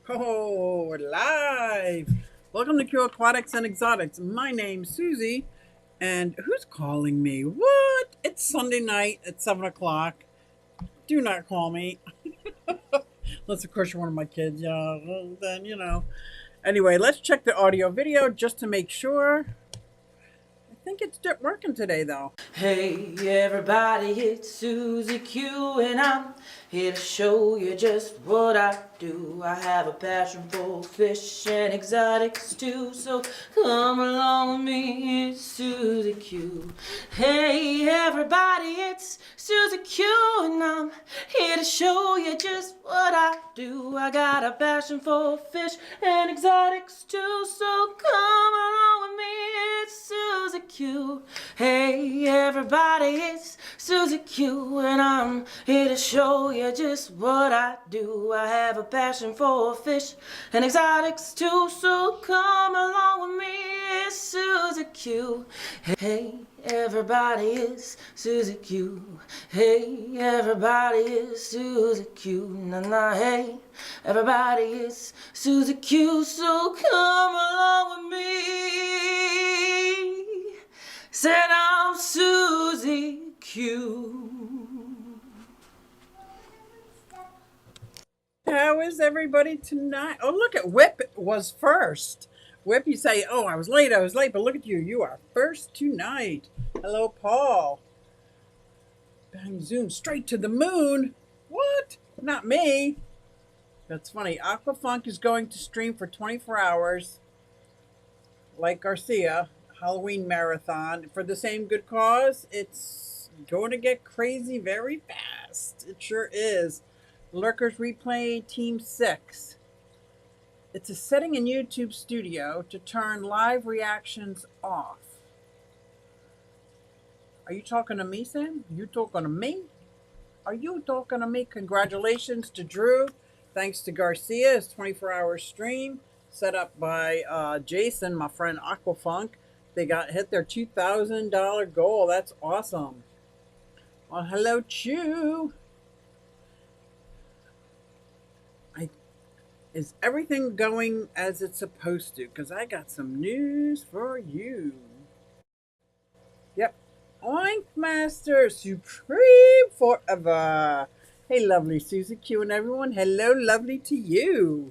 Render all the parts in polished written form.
Oh, we're live. Welcome to Q Aquatics and Exotics. My name's Susie, and who's calling me? What? It's Sunday night at 7 o'clock. Do not call me. Unless, of course, you're one of my kids. Yeah, well, then. Anyway, let's check the audio video just to make sure. I think it's working today, though. Hey everybody, it's Susie Q and I'm here to show you just what I do. I have a passion for fish and exotics too, so come along with me, it's Susie Q. Hey everybody, it's Susie Q and I'm here to show you just what I do. I got a passion for fish and exotics too, so come along with me, it's Susie Q. Hey everybody, it's Susie Q and I'm here to show you just what I do. I have a passion for fish and exotics too, so come along with me, it's Susie Q. Hey everybody, it's Susie Q. Hey everybody, it's Susie Q. Nah, hey everybody, it's Susie Q, so come along with me. Said I'm Susie Q. How is everybody tonight? Oh, look at Whip was first. Whip, you say, oh, I was late, but look at you. You are first tonight. Hello, Paul. Bang, zoom, straight to the moon. What? Not me. That's funny. Aquafunk is going to stream for 24 hours, like Garcia, Halloween marathon, for the same good cause. It's going to get crazy very fast. It sure is. Lurkers Replay Team 6. It's a setting in YouTube Studio to turn live reactions off. Are you talking to me, Sam? You talking to me? Are you talking to me? Congratulations to Drew. Thanks to Garcia's 24-hour stream set up by Jason, my friend Aquafunk. They got hit their $2,000 goal. That's awesome. Well, hello, Chew. Is everything going as it's supposed to? Because I got some news for you. Yep. Oink Master Supreme forever. Hey, lovely Susie Q and everyone. Hello, lovely to you.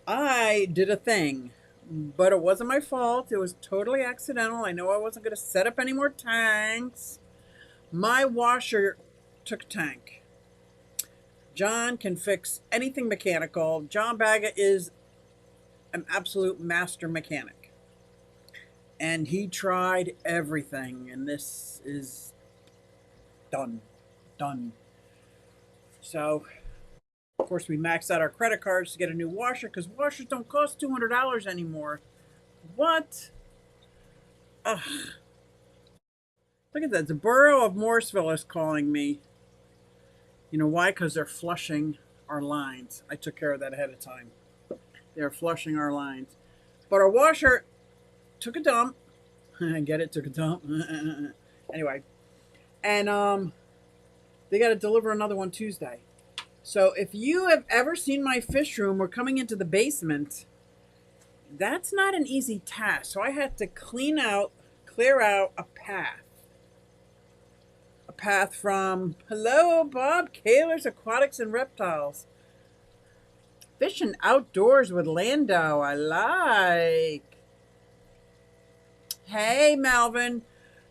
I did a thing, but it wasn't my fault. It was totally accidental. I know I wasn't going to set up any more tanks. My washer took a tank. John can fix anything mechanical. John Baga is an absolute master mechanic. And he tried everything, and this is done. Done. So, of course, we maxed out our credit cards to get a new washer because washers don't cost $200 anymore. What? Ugh. Look at that. The borough of Morrisville is calling me. You know why? Because they're flushing our lines. I took care of that ahead of time. They're flushing our lines. But our washer took a dump. I get it, took a dump. Anyway. And they got to deliver another one Tuesday. So if you have ever seen my fish room, we're coming into the basement. That's not an easy task. So I had to clear out a path. A path from, hello, Bob Kaler's Aquatics and Reptiles. Fishing outdoors with Lando, I like. Hey, Malvin.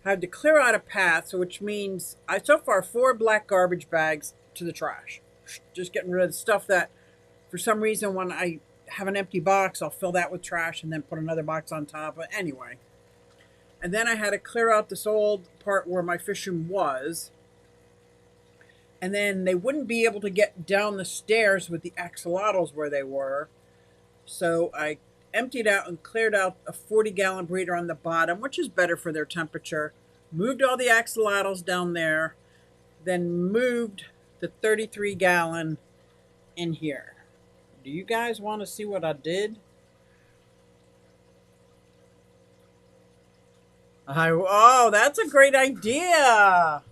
I had to clear out a path, which means I so far 4 black garbage bags to the trash. Just getting rid of the stuff that, for some reason, when I have an empty box, I'll fill that with trash and then put another box on top. But anyway. And then I had to clear out this old part where my fish room was. And then they wouldn't be able to get down the stairs with the axolotls where they were. So I emptied out and cleared out a 40-gallon breeder on the bottom, which is better for their temperature. Moved all the axolotls down there. Then moved the 33-gallon in here. Do you guys want to see what I did? Oh, that's a great idea.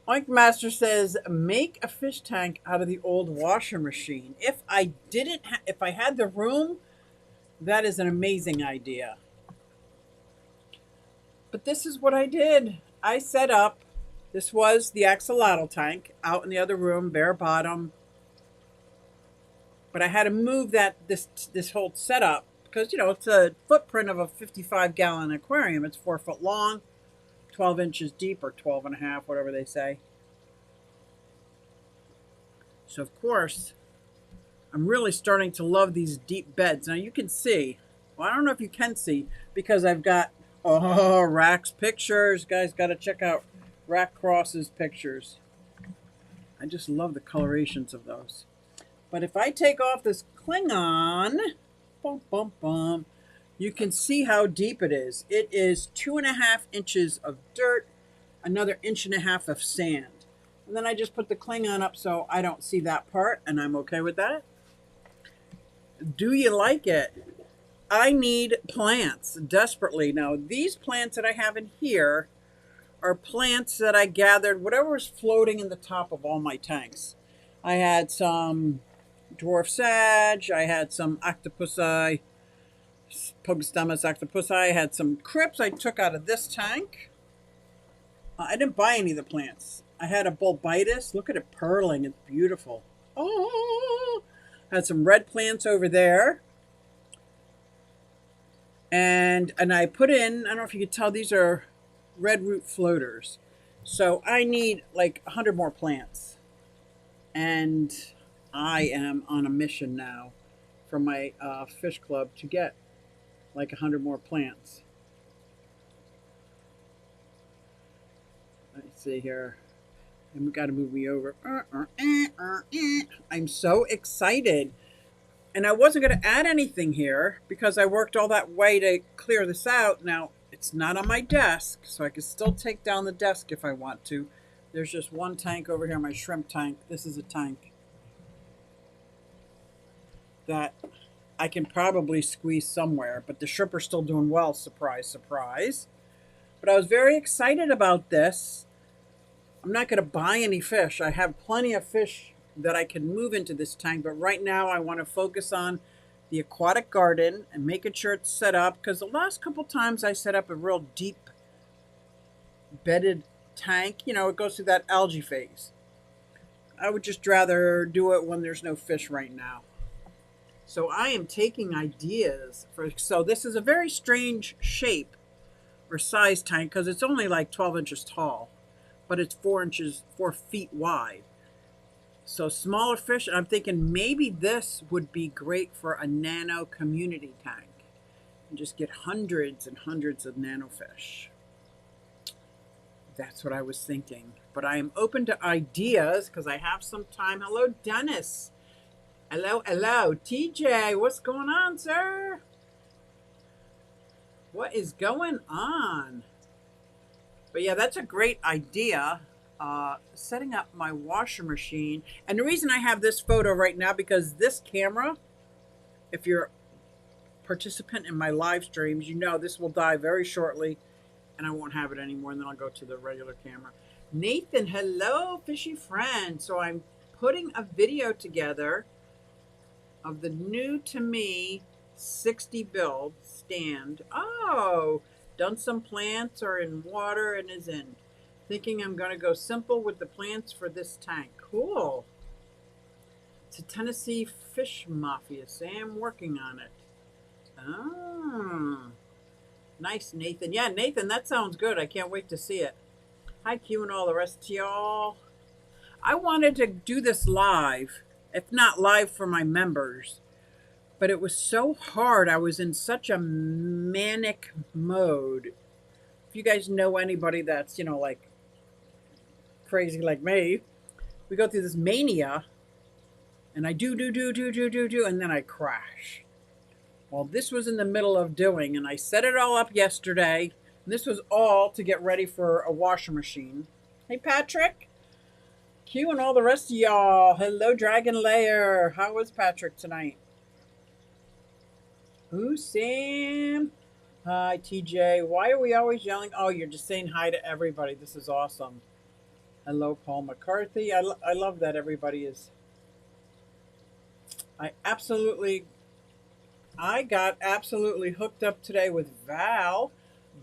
Oink Master says, make a fish tank out of the old washer machine. If I didn't, if I had the room, that is an amazing idea. But this is what I did. I set up, this was the axolotl tank out in the other room, bare bottom. But I had to move this whole setup because, you know, it's a footprint of a 55-gallon aquarium. It's 4 foot long, 12 inches deep, or 12 and a half, whatever they say. So, of course, I'm really starting to love these deep beds. Now, you can see, well, I don't know if you can see, because I've got, Rack's pictures. Guys, got to check out Rack Cross's pictures. I just love the colorations of those. But if I take off this Klingon, bum, bum, bum, you can see how deep it is. It is 2.5 inches of dirt, another 1.5 inches of sand. And then I just put the Klingon up so I don't see that part, and I'm okay with that. Do you like it? I need plants desperately. Now, these plants that I have in here are plants that I gathered, whatever was floating in the top of all my tanks. I had some dwarf sage, I had some octopusi, Pogostomus octopusi, I had some crypts I took out of this tank. I didn't buy any of the plants. I had a bulbitis. Look at it purling. It's beautiful. Oh, had some red plants over there. And I put in, I don't know if you could tell, these are red root floaters. So I need like 100 more plants. And I am on a mission now from my fish club to get like 100 more plants. Let's see here. And we got to move me over. I'm so excited. And I wasn't going to add anything here because I worked all that way to clear this out. Now, it's not on my desk, so I can still take down the desk if I want to. There's just one tank over here, my shrimp tank. This is a tank that I can probably squeeze somewhere, but the shrimp are still doing well, surprise, surprise. But I was very excited about this. I'm not going to buy any fish. I have plenty of fish that I can move into this tank, but right now I want to focus on the aquatic garden and making sure it's set up, because the last couple times I set up a real deep bedded tank, you know, it goes through that algae phase. I would just rather do it when there's no fish right now. So I am taking ideas for, so this is a very strange shape or size tank because it's only like 12 inches tall, but it's 4 feet wide. So smaller fish, and I'm thinking maybe this would be great for a nano community tank. And just get hundreds and hundreds of nanofish. That's what I was thinking. But I am open to ideas because I have some time. Hello, Dennis. Hello, hello. TJ, what's going on, sir? What is going on? But yeah, that's a great idea. Setting up my washer machine. And the reason I have this photo right now, because this camera, if you're a participant in my live streams, you know this will die very shortly and I won't have it anymore, and then I'll go to the regular camera. Nathan, hello, fishy friend. So I'm putting a video together of the new to me 60 build stand. Oh, done some plants, are in water and is in. Thinking I'm going to go simple with the plants for this tank. Cool. It's a Tennessee Fish Mafia. Sam working on it. Oh, nice, Nathan. Yeah, Nathan, that sounds good. I can't wait to see it. Hi, Q and all the rest of y'all. I wanted to do this live, if not live for my members, but it was so hard. I was in such a manic mode. If you guys know anybody that's, you know, like crazy like me, we go through this mania and I do, and then I crash. Well, this was in the middle of doing, and I set it all up yesterday. And this was all to get ready for a washer machine. Hey, Patrick. Q and all the rest of y'all. Hello, Dragon Layer. How was Patrick tonight? Ooh, Sam. Hi, TJ. Why are we always yelling? Oh, you're just saying hi to everybody. This is awesome. Hello, Paul McCarthy. I love that everybody is. I absolutely, I got absolutely hooked up today with Val,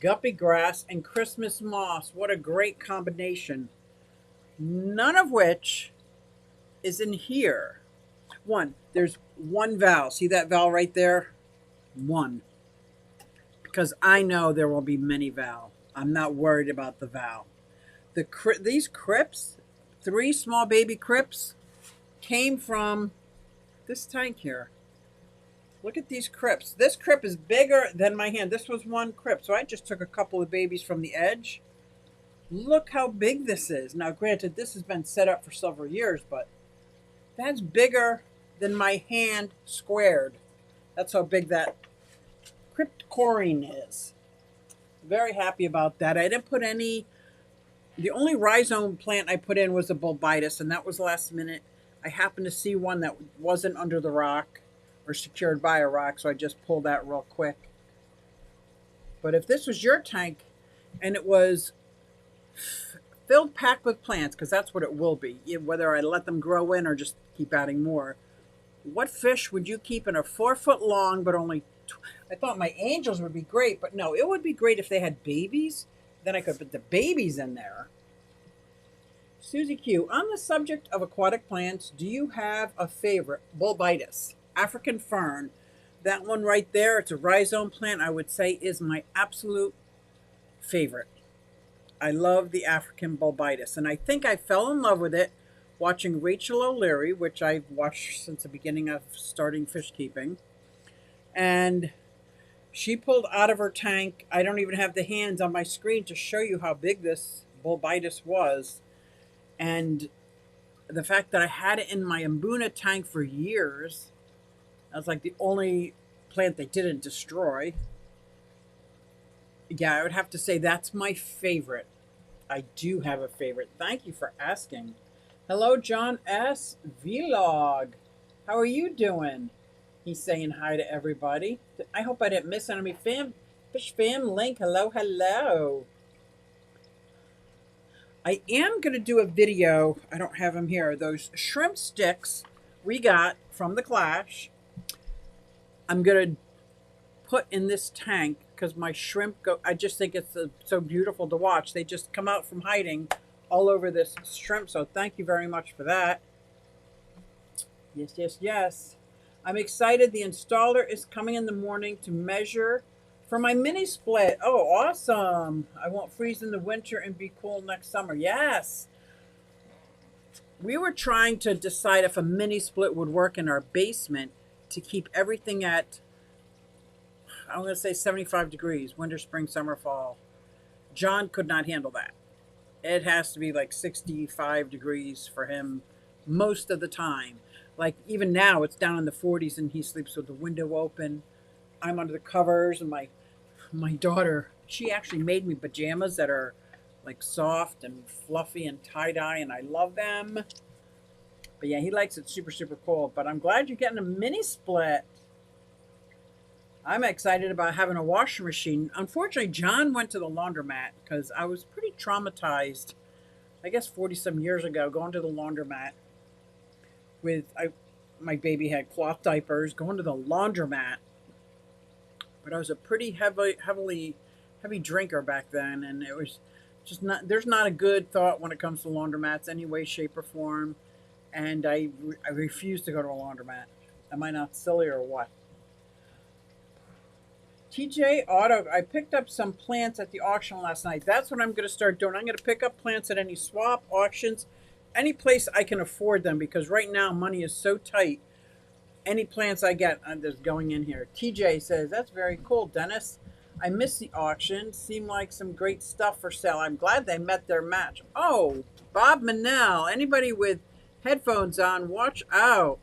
guppy grass, and Christmas moss. What a great combination. None of which is in here. There's one Val. See that Val right there? One. Because I know there will be many Val. I'm not worried about the Val. These crypts, 3 small baby crypts, came from this tank here. Look at these crypts. This crypt is bigger than my hand. This was one crypt, so I just took a couple of babies from the edge. Look how big this is. Now, granted, this has been set up for several years, but that's bigger than my hand squared. That's how big that cryptocorin is. Very happy about that. I didn't put any. The only rhizome plant I put in was a bulbitis, and that was last minute. I happened to see one that wasn't under the rock or secured by a rock, so I just pulled that real quick. But if this was your tank and it was filled, packed with plants, because that's what it will be, whether I let them grow in or just keep adding more, what fish would you keep in a 4-foot long but only I thought my angels would be great, but no, it would be great if they had babies. Then I could put the babies in there. Susie Q, on the subject of aquatic plants, do you have a favorite? Bulbitis, African fern. That one right there, it's a rhizome plant, I would say is my absolute favorite. I love the African bulbitis, and I think I fell in love with it watching Rachel O'Leary, which I've watched since the beginning of starting fish keeping. And she pulled out of her tank. I don't even have the hands on my screen to show you how big this bulbitis was. And the fact that I had it in my Mbuna tank for years, that was like the only plant they didn't destroy. Yeah, I would have to say that's my favorite. I do have a favorite. Thank you for asking. Hello, John S. Vlog. How are you doing? He's saying hi to everybody. I hope I didn't miss any. Fish Fam Link, hello, hello. I am going to do a video. I don't have them here. Those shrimp sticks we got from the Clash. I'm going to put in this tank because my shrimp go. I just think it's so beautiful to watch. They just come out from hiding all over this shrimp. So thank you very much for that. Yes, yes, yes. I'm excited. The installer is coming in the morning to measure for my mini split. Oh, awesome. I won't freeze in the winter and be cool next summer. Yes. We were trying to decide if a mini split would work in our basement to keep everything at, I'm going to say 75 degrees, winter, spring, summer, fall. John could not handle that. It has to be like 65 degrees for him most of the time. Like even now it's down in the 40s and he sleeps with the window open. I'm under the covers, and my daughter, she actually made me pajamas that are like soft and fluffy and tie-dye, and I love them. But yeah, he likes it super, super cold. But I'm glad you're getting a mini split. I'm excited about having a washing machine. Unfortunately, John went to the laundromat because I was pretty traumatized, I guess 40-some years ago, going to the laundromat with my baby had cloth diapers, going to the laundromat. But I was a pretty heavy drinker back then, and it was just not. There's not a good thought when it comes to laundromats, any way, shape, or form. And I refuse to go to a laundromat. Am I not silly or what? TJ Auto. I picked up some plants at the auction last night. That's what I'm going to start doing. I'm going to pick up plants at any swap, auctions, any place I can afford them, because right now money is so tight. Any plants I get, there's going in here. TJ says, that's very cool, Dennis. I missed the auction. Seemed like some great stuff for sale. I'm glad they met their match. Oh, Bob Manel. Anybody with headphones on, watch out.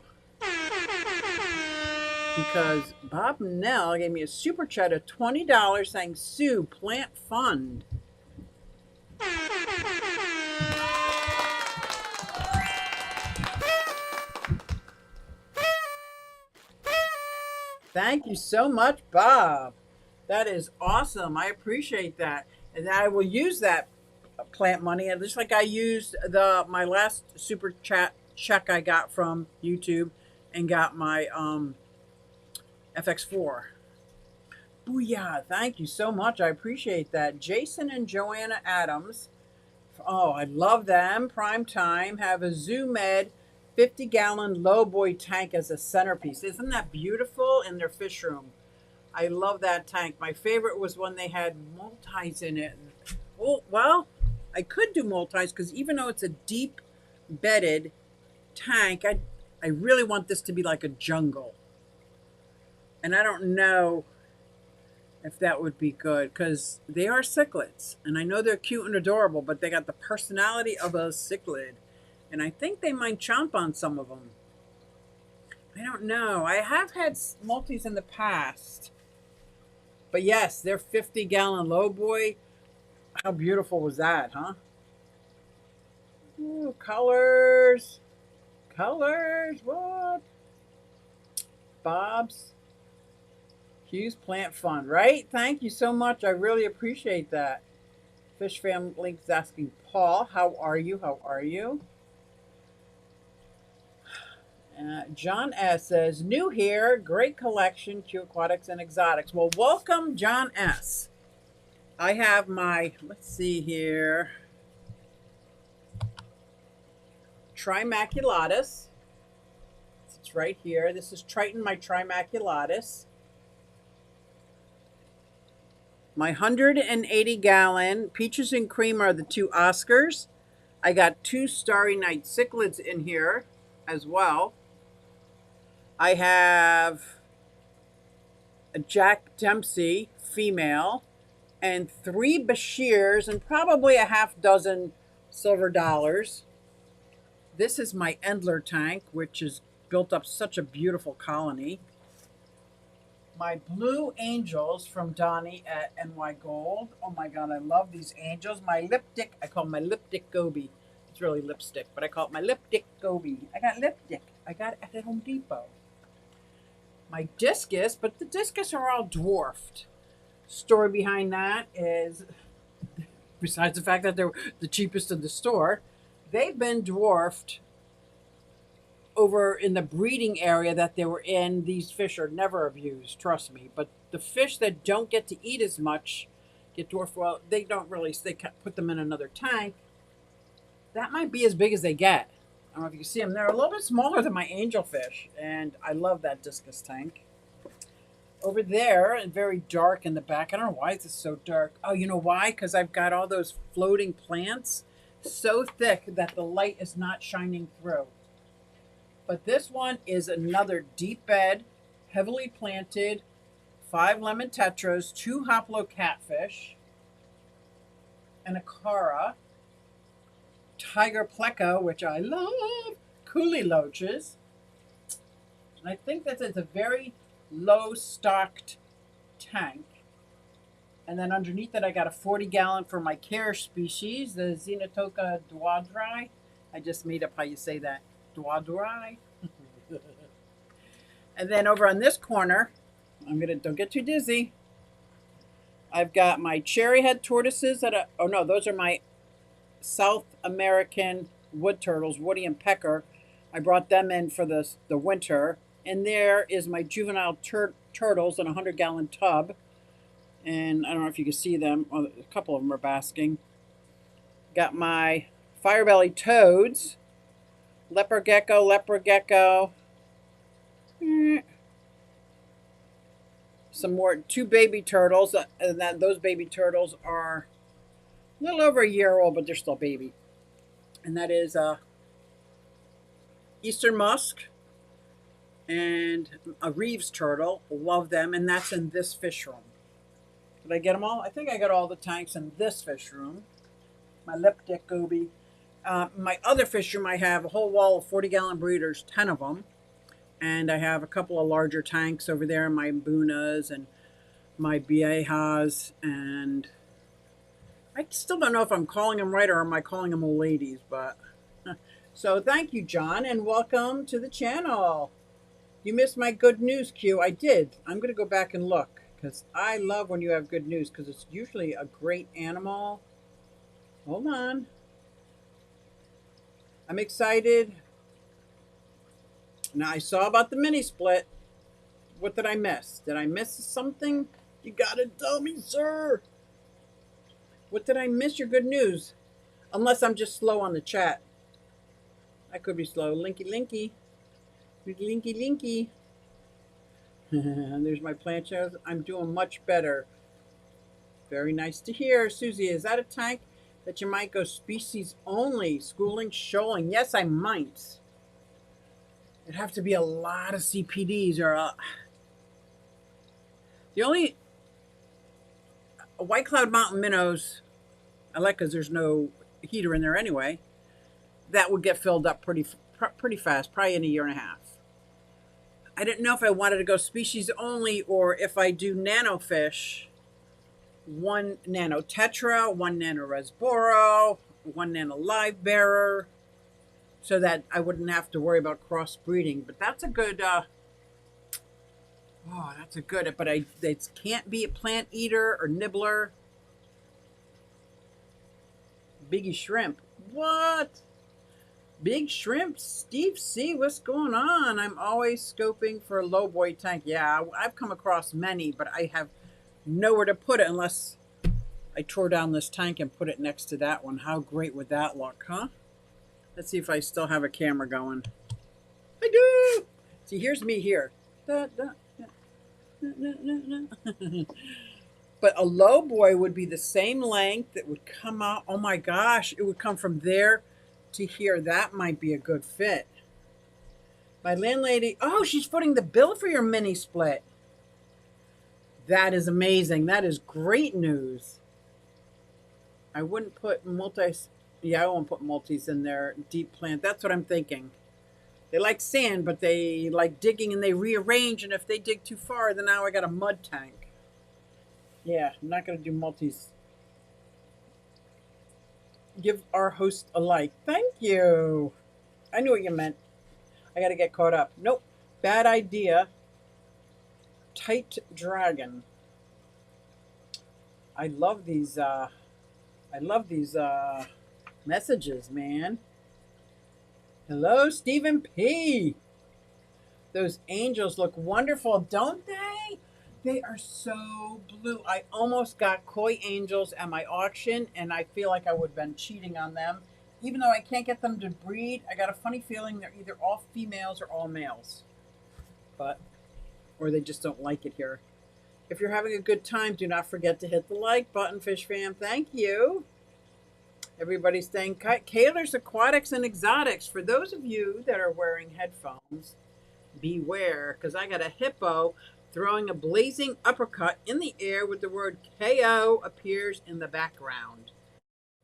Because Bob Manel gave me a super chat of $20 saying, Sue, plant fund. Thank you so much, Bob. That is awesome. I appreciate that. And I will use that plant money. And just like I used my last super chat check I got from YouTube and got my FX4. Booyah! Thank you so much. I appreciate that. Jason and Joanna Adams. Oh, I love them. Prime time. Have a ZooMed 50-gallon lowboy tank as a centerpiece. Isn't that beautiful in their fish room? I love that tank. My favorite was when they had multis in it. Oh, well, I could do multis because even though it's a deep bedded tank, I really want this to be like a jungle. And I don't know if that would be good because they are cichlids. And I know they're cute and adorable, but they got the personality of a cichlid. And I think they might chomp on some of them. I don't know. I have had multis in the past. But yes, they're 50-gallon lowboy. How beautiful was that, huh? Ooh, colors. Colors. What? Bob's Hughes Plant Fund, right? Thank you so much. I really appreciate that. Fish Fam Link's asking, Paul, how are you? How are you? John S. says, new here, great collection, Q Aquatics and Exotics. Well, welcome, John S. I have my, let's see here, Trimaculatus. It's right here. This is Triton, my Trimaculatus. My 180-gallon Peaches and Cream are the two Oscars. I got two Starry Night cichlids in here as well. I have a Jack Dempsey female and 3 Bashirs and probably a half dozen silver dollars. This is my Endler tank, which has built up such a beautiful colony. My Blue Angels from Donnie at NY Gold. Oh my God, I love these angels. My lipstick, I call my lipstick goby. It's really lipstick, but I call it my lipstick goby. I got lipstick. I got it at Home Depot. My discus, but the discus are all dwarfed. Story behind that is, besides the fact that they're the cheapest in the store, they've been dwarfed over in the breeding area that they were in. These fish are never abused, trust me. But the fish that don't get to eat as much get dwarfed. Well, they don't really, they put them in another tank. That might be as big as they get. I don't know if you can see them. They're a little bit smaller than my angelfish, and I love that discus tank. Over there, and very dark in the back. I don't know why it's so dark. Oh, you know why? Because I've got all those floating plants so thick that the light is not shining through. But this one is another deep bed, heavily planted, 5 lemon tetras, 2 hoplo catfish, and a cara. Tiger pleco, which I love, coolie loaches. And I think that it's a very low stocked tank. And then underneath it, I got a 40-gallon for my care species, the Xenotoca duodri. I just made up how you say that, duodri. And then over on this corner, don't get too dizzy. I've got my cherry head tortoises oh no, those are my South American wood turtles, Woody and Pecker. I brought them in for the winter. And there is my juvenile turtles in a 100-gallon tub. And I don't know if you can see them. Well, a couple of them are basking. Got my firebelly toads, leopard gecko. Some more, 2 baby turtles. And those baby turtles are a little over a year old, but they're still baby. And that is Eastern musk and a Reeves turtle. Love them. And that's in this fish room. Did I get them all? I think I got all the tanks in this fish room. My lipstick goby. My other fish room, I have a whole wall of 40-gallon breeders, 10 of them. And I have a couple of larger tanks over there, my Mbunas and my Viejas, and I still don't know if I'm calling them right or am I calling them old ladies, but so thank you, John, and welcome to the channel. You missed my good news Q. I did. I'm going to go back and look because I love when you have good news because it's usually a great animal. Hold on. I'm excited. Now, I saw about the mini split. What did I miss? Did I miss something? You gotta tell me, sir. What did I miss? Your good news. Unless I'm just slow on the chat. I could be slow. Linky, linky. Linky, linky. There's my plant shows. I'm doing much better. Very nice to hear. Susie, is that a tank that you might go species only? Schooling, shoaling. Yes, I might. It'd have to be a lot of CPDs or the only White Cloud Mountain minnows, I like because there's no heater in there anyway. That would get filled up pretty fast, probably in a year and a half. I didn't know if I wanted to go species only or if I do nano fish, 1 nano tetra, 1 nano resboro, 1 nano live bearer, so that I wouldn't have to worry about crossbreeding. But that's a good, but it can't be a plant eater or nibbler. Biggie shrimp. What? Big shrimp? Steve C, what's going on? I'm always scoping for a low boy tank. Yeah, I've come across many, but I have nowhere to put it unless I tore down this tank and put it next to that one. How great would that look, huh? Let's see if I still have a camera going. I do! See, here's me here. But a low boy would be the same length. It would come out. Oh my gosh, it would come from there to here. That might be a good fit. My landlady, oh, she's footing the bill for your mini split. That is amazing. That is great news. I wouldn't put I won't put multis in their deep plant. That's what I'm thinking. They like sand, but they like digging and they rearrange. And if they dig too far, then now I got a mud tank. Yeah, I'm not going to do multis. Give our host a like. Thank you. I knew what you meant. I got to get caught up. Nope. Bad idea. Tight dragon. I love these messages, man. Hello, Stephen P. Those angels look wonderful, don't they? They are so blue. I almost got koi angels at my auction, and I feel like I would have been cheating on them. Even though I can't get them to breed, I got a funny feeling they're either all females or all males. Or they just don't like it here. If you're having a good time, do not forget to hit the like button, Fish Fam. Thank you. Everybody's saying Kaler's Aquatics and Exotics. For those of you that are wearing headphones, beware, because I got a hippo throwing a blazing uppercut in the air with the word KO appears in the background.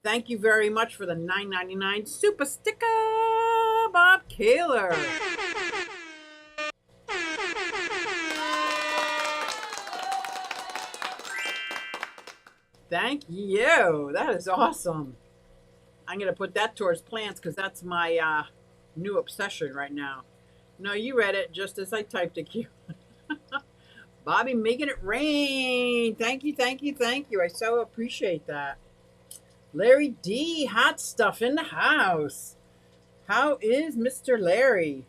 Thank you very much for the $9.99 super sticker, Bob Kaler. Thank you. That is awesome. I'm going to put that towards plants because that's my new obsession right now. No, you read it just as I typed it. Bobby making it rain. Thank you, thank you, thank you. I so appreciate that. Larry D, hot stuff in the house. How is Mr. Larry?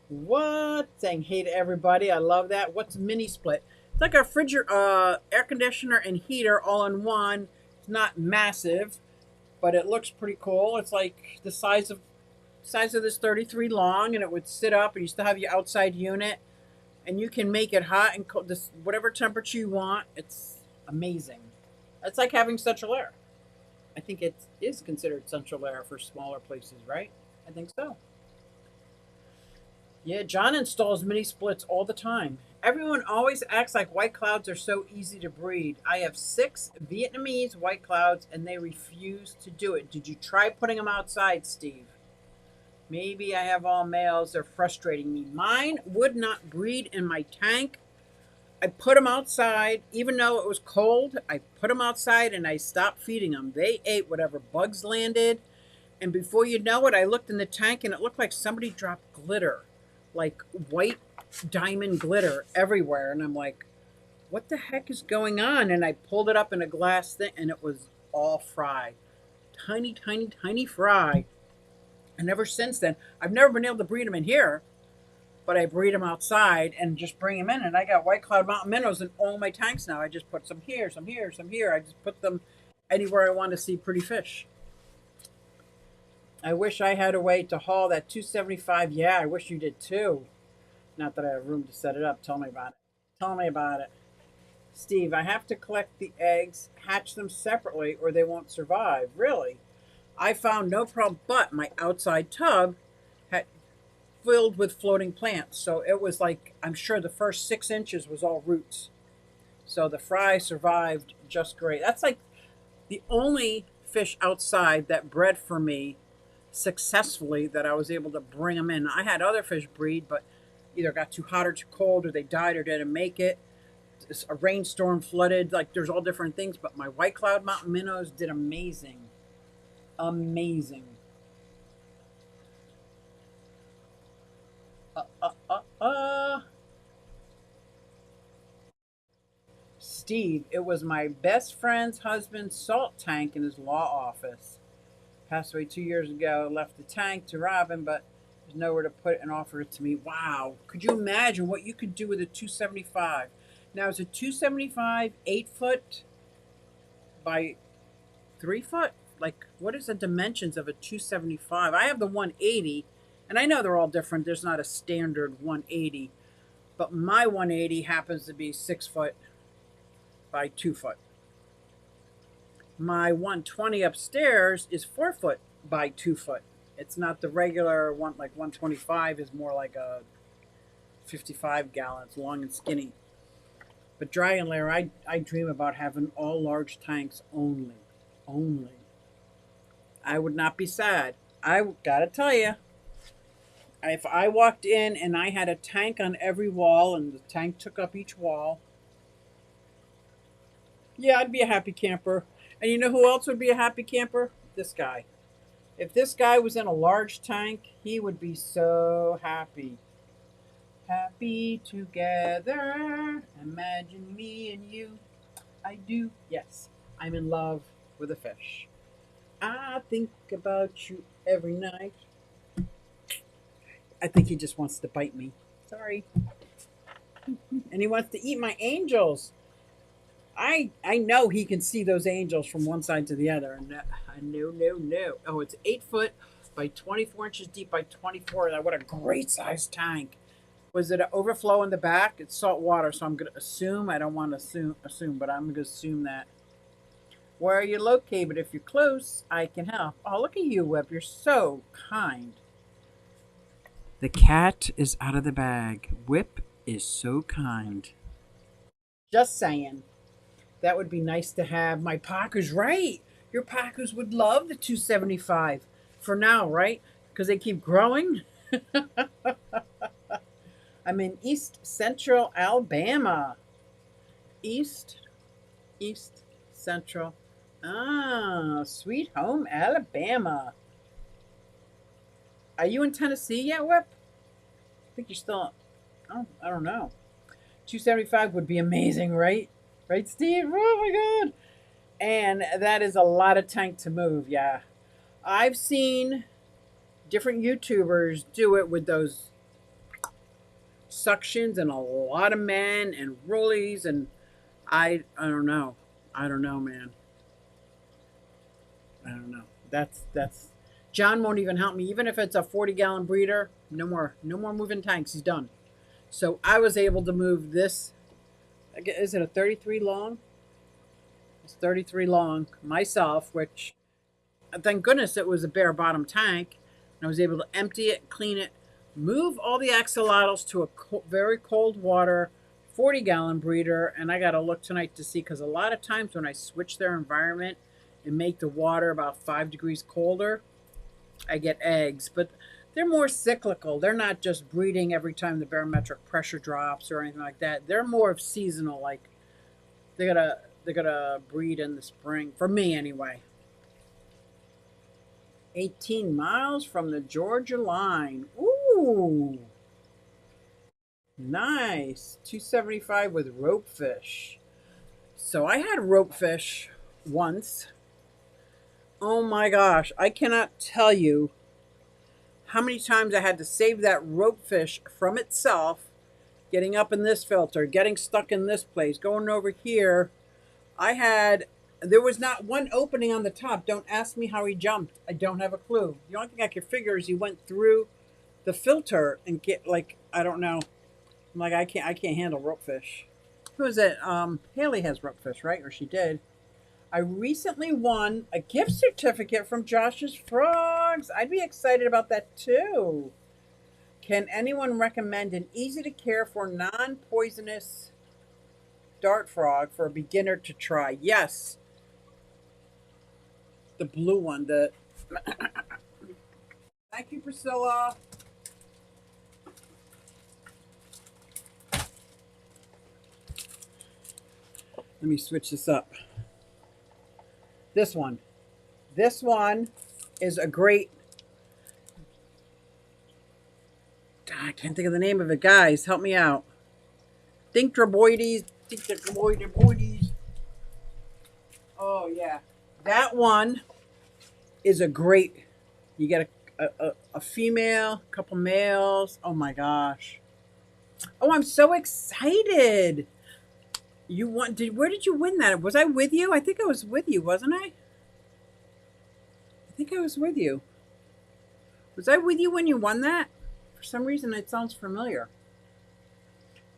What? Saying hey to everybody. I love that. What's mini split? It's like a air conditioner and heater all in one. It's not massive, but it looks pretty cool. It's like the size of this 33 long, and it would sit up, and you still have your outside unit, and you can make it hot and cold, whatever temperature you want. It's amazing. It's like having central air. I think it is considered central air for smaller places, right? I think so. Yeah, John installs mini splits all the time. Everyone always acts like white clouds are so easy to breed. I have 6 Vietnamese white clouds, and they refuse to do it. Did you try putting them outside, Steve? Maybe I have all males. They're frustrating me. Mine would not breed in my tank. I put them outside. Even though it was cold, I put them outside and I stopped feeding them. They ate whatever bugs landed. And before you know it, I looked in the tank and it looked like somebody dropped glitter. Like white diamond glitter everywhere. And I'm like, what the heck is going on? And I pulled it up in a glass thing and it was all fry. Tiny, tiny, tiny fry. And ever since then, I've never been able to breed them in here, but I breed them outside and just bring them in. And I got White Cloud Mountain minnows in all my tanks now. I just put some here, some here, some here. I just put them anywhere I want to see pretty fish. I wish I had a way to haul that 275. Yeah, I wish you did too. Not that I have room to set it up. Tell me about it. Tell me about it. Steve, I have to collect the eggs, hatch them separately, or they won't survive. Really? I found no problem, but my outside tub had filled with floating plants. So it was like, I'm sure the first 6 inches was all roots. So the fry survived just great. That's like the only fish outside that bred for me successfully that I was able to bring them in. I had other fish breed, but either got too hot or too cold, or they died or didn't make it. A rainstorm flooded. Like there's all different things, but my White Cloud Mountain minnows did amazing. Amazing. Steve, it was my best friend's husband's salt tank in his law office. Passed away 2 years ago. Left the tank to Robin, but there's nowhere to put it and offered it to me. Wow. Could you imagine what you could do with a 275? Now, is a 275 8 foot by 3 foot? Like, what is the dimensions of a 275? I have the 180, and I know they're all different. There's not a standard 180, but my 180 happens to be 6 foot by 2 foot. My 120 upstairs is 4 foot by 2 foot. It's not the regular one, like 125 is more like a 55 gallon. It's long and skinny. But Dragon Lair, I dream about having all large tanks only. Only. I would not be sad. I gotta tell you, if I walked in and I had a tank on every wall and the tank took up each wall, yeah, I'd be a happy camper. And you know who else would be a happy camper? This guy. If this guy was in a large tank, he would be so happy. Happy together. Imagine me and you. I do. Yes, I'm in love with a fish. I think about you every night. I think he just wants to bite me. Sorry. And he wants to eat my angels. I know he can see those angels from one side to the other. No. Oh, it's 8 foot by 24 inches deep by 24. What a great sized tank. Was it an overflow in the back? It's salt water, so I'm going to assume. I don't want to assume, but I'm going to assume that. Where are you located? If you're close, I can help. Oh, look at you, Webb. You're so kind. The cat is out of the bag. Whip is so kind. Just saying. That would be nice to have. My Packers, right? Your Packers would love the 275 for now, right? Because they keep growing. I'm in East Central Alabama. East Central. Ah, Sweet Home Alabama. Are you in Tennessee yet, Whip? I think you're still. Oh, I don't know. 275 would be amazing, right? Right, Steve? Oh my God. And that is a lot of tank to move, yeah. I've seen different YouTubers do it with those suctions and a lot of men and rollies, and I don't know. I don't know, man. I don't know. That's John won't even help me. Even if it's a 40-gallon breeder, no more moving tanks. He's done. So I was able to move this. Is it a 33 long? It's 33 long myself, which thank goodness it was a bare bottom tank. And I was able to empty it, clean it, move all the axolotls to a very cold water 40-gallon breeder. And I got to look tonight to see, because a lot of times when I switch their environment and make the water about 5 degrees colder, I get eggs. But they're more cyclical. They're not just breeding every time the barometric pressure drops or anything like that. They're more of seasonal. Like they're gonna breed in the spring. For me, anyway. 18 miles from the Georgia line. Ooh, nice. 275 with ropefish. So I had ropefish once. Oh my gosh, I cannot tell you how many times I had to save that rope fish from itself, getting up in this filter, getting stuck in this place, going over here. There was not one opening on the top. Don't ask me how he jumped. I don't have a clue. The only thing I could figure is he went through the filter and get like, I don't know. I'm like, I can't handle rope fish. Who is it? Haley has rope fish, right? Or she did. I recently won a gift certificate from Josh's Frogs. I'd be excited about that too. Can anyone recommend an easy to care for non poisonous dart frog for a beginner to try? Yes. The blue one. Thank you, Priscilla. Let me switch this up. This one. This one is a great. I can't think of the name of it. Guys, help me out. Dinctroboides. Oh, yeah. That one is a great. You get a female, a couple males. Oh, my gosh. Oh, I'm so excited. Where did you win that? Was I with you? I think I was with you, wasn't I? I think I was with you. Was I with you when you won that? For some reason, it sounds familiar.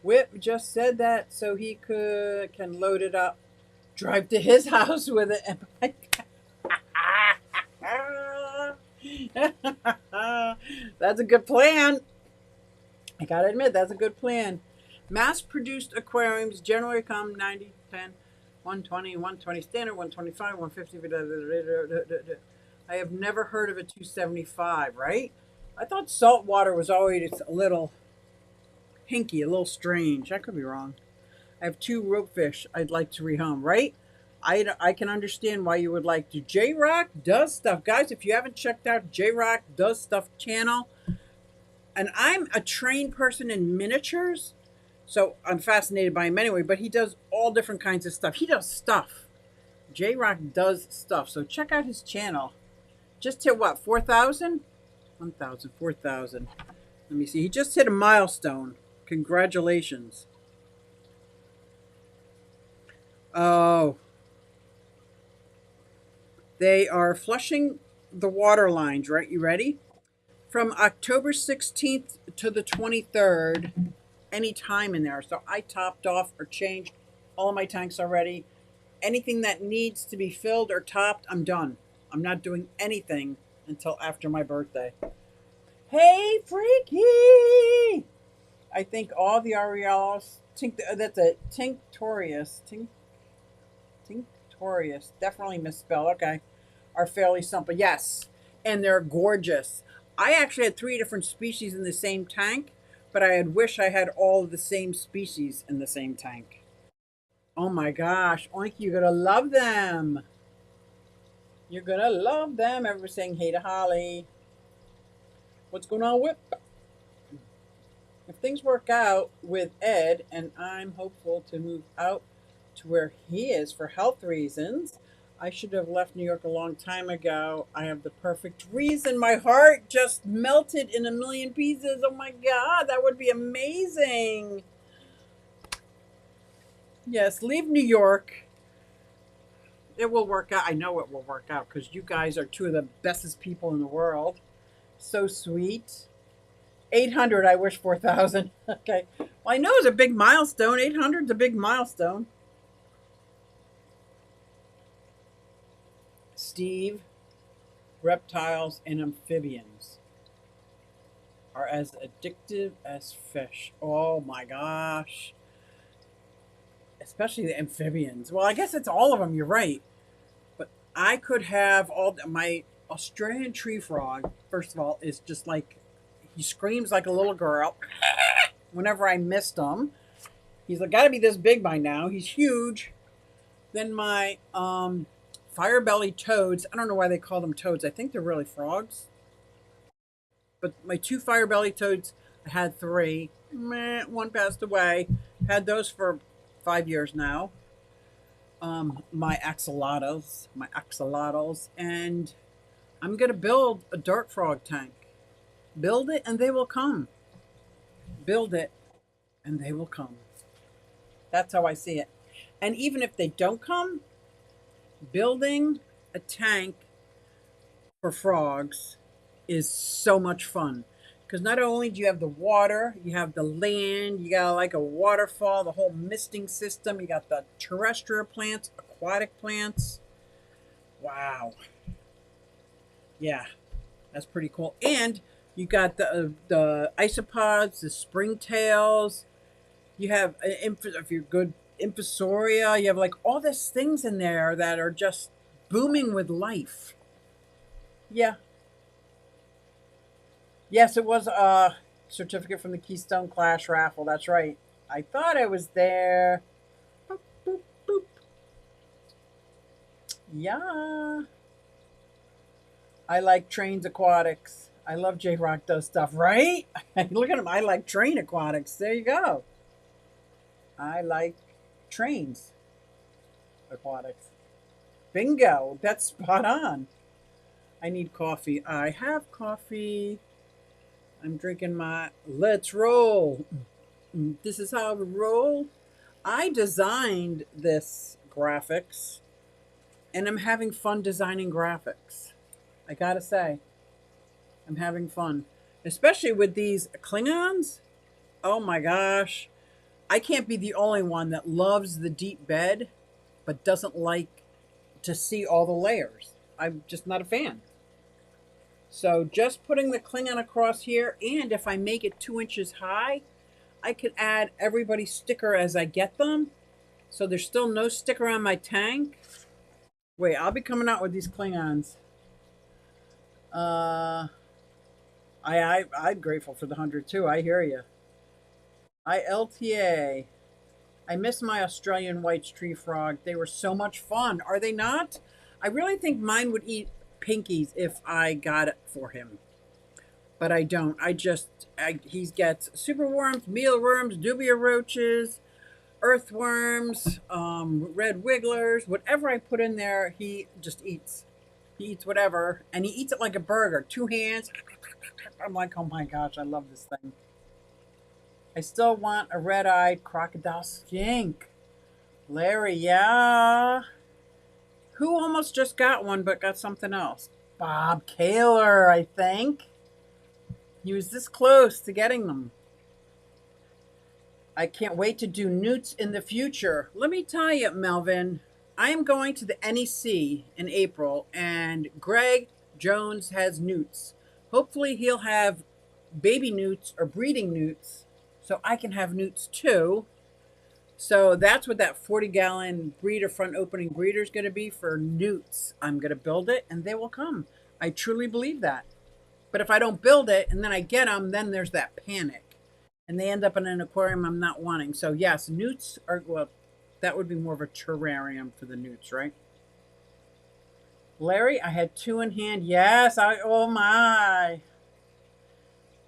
Whip just said that so he can load it up, drive to his house with it, and that's a good plan. I gotta admit, that's a good plan. Mass-produced aquariums generally come 90, 10, 120, 120 standard, 125, 150. I have never heard of a 275, right? I thought salt water was always a little hinky, a little strange. I could be wrong. I have 2 rope fish I'd like to rehome, right? I can understand why you would like to. J-Rock does stuff. Guys, if you haven't checked out J-Rock Does Stuff channel, and I'm a trained person in miniatures, so I'm fascinated by him anyway, but he does all different kinds of stuff. He does stuff. J-Rock does stuff. So check out his channel. Just hit what, 4,000? 1,000, 4,000. Let me see. He just hit a milestone. Congratulations. Oh. They are flushing the water lines, right? You ready? From October 16th to the 23rd, any time in there. So I topped off or changed all of my tanks already. Anything that needs to be filled or topped, I'm done. I'm not doing anything until after my birthday. Hey, Freaky! I think all the Aureolis, that's a Tinctorius, Tinctorius, definitely misspelled, okay, are fairly simple. Yes, and they're gorgeous. I actually had 3 different species in the same tank, but I had wished I had all of the same species in the same tank. Oh my gosh, Oink, you're gonna love them. You're gonna love them. Everyone's saying hey to Holly. What's going on, Whip? If things work out with Ed, and I'm hopeful to move out to where he is for health reasons, I should have left New York a long time ago. I have the perfect reason. My heart just melted in a million pieces. Oh my God, that would be amazing. Yes, leave New York. It will work out. I know it will work out because you guys are 2 of the bestest people in the world. So sweet. 800, I wish 4,000. Okay. Well, I know it's a big milestone. 800 is a big milestone. Steve, reptiles and amphibians are as addictive as fish. Oh my gosh. Especially the amphibians. Well, I guess it's all of them. You're right. But I could have all my Australian tree frog, first of all, is just like, he screams like a little girl whenever I missed him. He's got to be this big by now. He's huge. Then my fire belly toads. I don't know why they call them toads. I think they're really frogs. But my 2 fire belly toads, I had 3. One passed away. Had those for 5 years now. my axolotls, and I'm gonna build a dart frog tank. Build it and they will come. Build it and they will come. That's how I see it. And even if they don't come, building a tank for frogs is so much fun. Because not only do you have the water, you have the land, you got like a waterfall, the whole misting system, you got the terrestrial plants, aquatic plants. Wow. Yeah, that's pretty cool. And you got the isopods, the springtails. You have if you're good infusoria. You have like all these things in there that are just booming with life. Yeah. Yes, it was a certificate from the Keystone Clash raffle. That's right. I thought I was there. Boop, boop, boop. Yeah. I like Trains Aquatics. I love J Rock does stuff, right? Look at him. I like Train Aquatics. There you go. I like Trains Aquatics. Bingo. That's spot on. I need coffee. I have coffee. I'm drinking my Let's Roll. This is how we roll. I designed this graphics and I'm having fun designing graphics. I gotta say, I'm having fun. Especially with these Klingons. Oh my gosh. I can't be the only one that loves the deep bed but doesn't like to see all the layers. I'm just not a fan. So just putting the Klingon across here, and if I make it 2 inches high, I could add everybody's sticker as I get them. So there's still no sticker on my tank. Wait, I'll be coming out with these Klingons. I'm grateful for the 100 too. I hear you. ILTA. I miss my Australian White's tree frog. They were so much fun. Are they not? I really think mine would eat pinkies if I got it for him. But I don't. He gets superworms, mealworms, dubia roaches, earthworms, red wigglers, whatever I put in there, he just eats. He eats whatever, and he eats it like a burger. 2 hands. I'm like, oh my gosh, I love this thing. I still want a red-eyed crocodile skink. Larry, yeah. Who almost just got one but got something else? Bob Kaler, I think. He was this close to getting them. I can't wait to do newts in the future. Let me tell you, Melvin, I am going to the NEC in April, and Greg Jones has newts. Hopefully he'll have baby newts or breeding newts so I can have newts too. So that's what that 40-gallon breeder front opening breeder is going to be for newts. I'm going to build it and they will come. I truly believe that. But if I don't build it and then I get them, then there's that panic. And they end up in an aquarium I'm not wanting. So yes, newts are, well, that would be more of a terrarium for the newts, right? Larry, I had 2 in hand. Yes, oh my.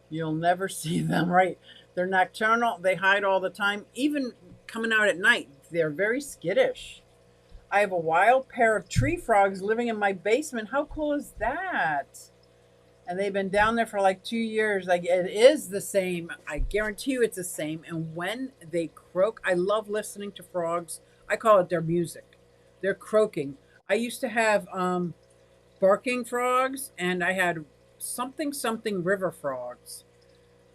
You'll never see them, right? They're nocturnal. They hide all the time. Even coming out at night, they're very skittish. I have a wild pair of tree frogs living in my basement. How cool is that? And they've been down there for like 2 years. Like, it is the same. I guarantee you it's the same. And when they croak, I love listening to frogs. I call it their music. They're croaking. I used to have barking frogs, and I had something river frogs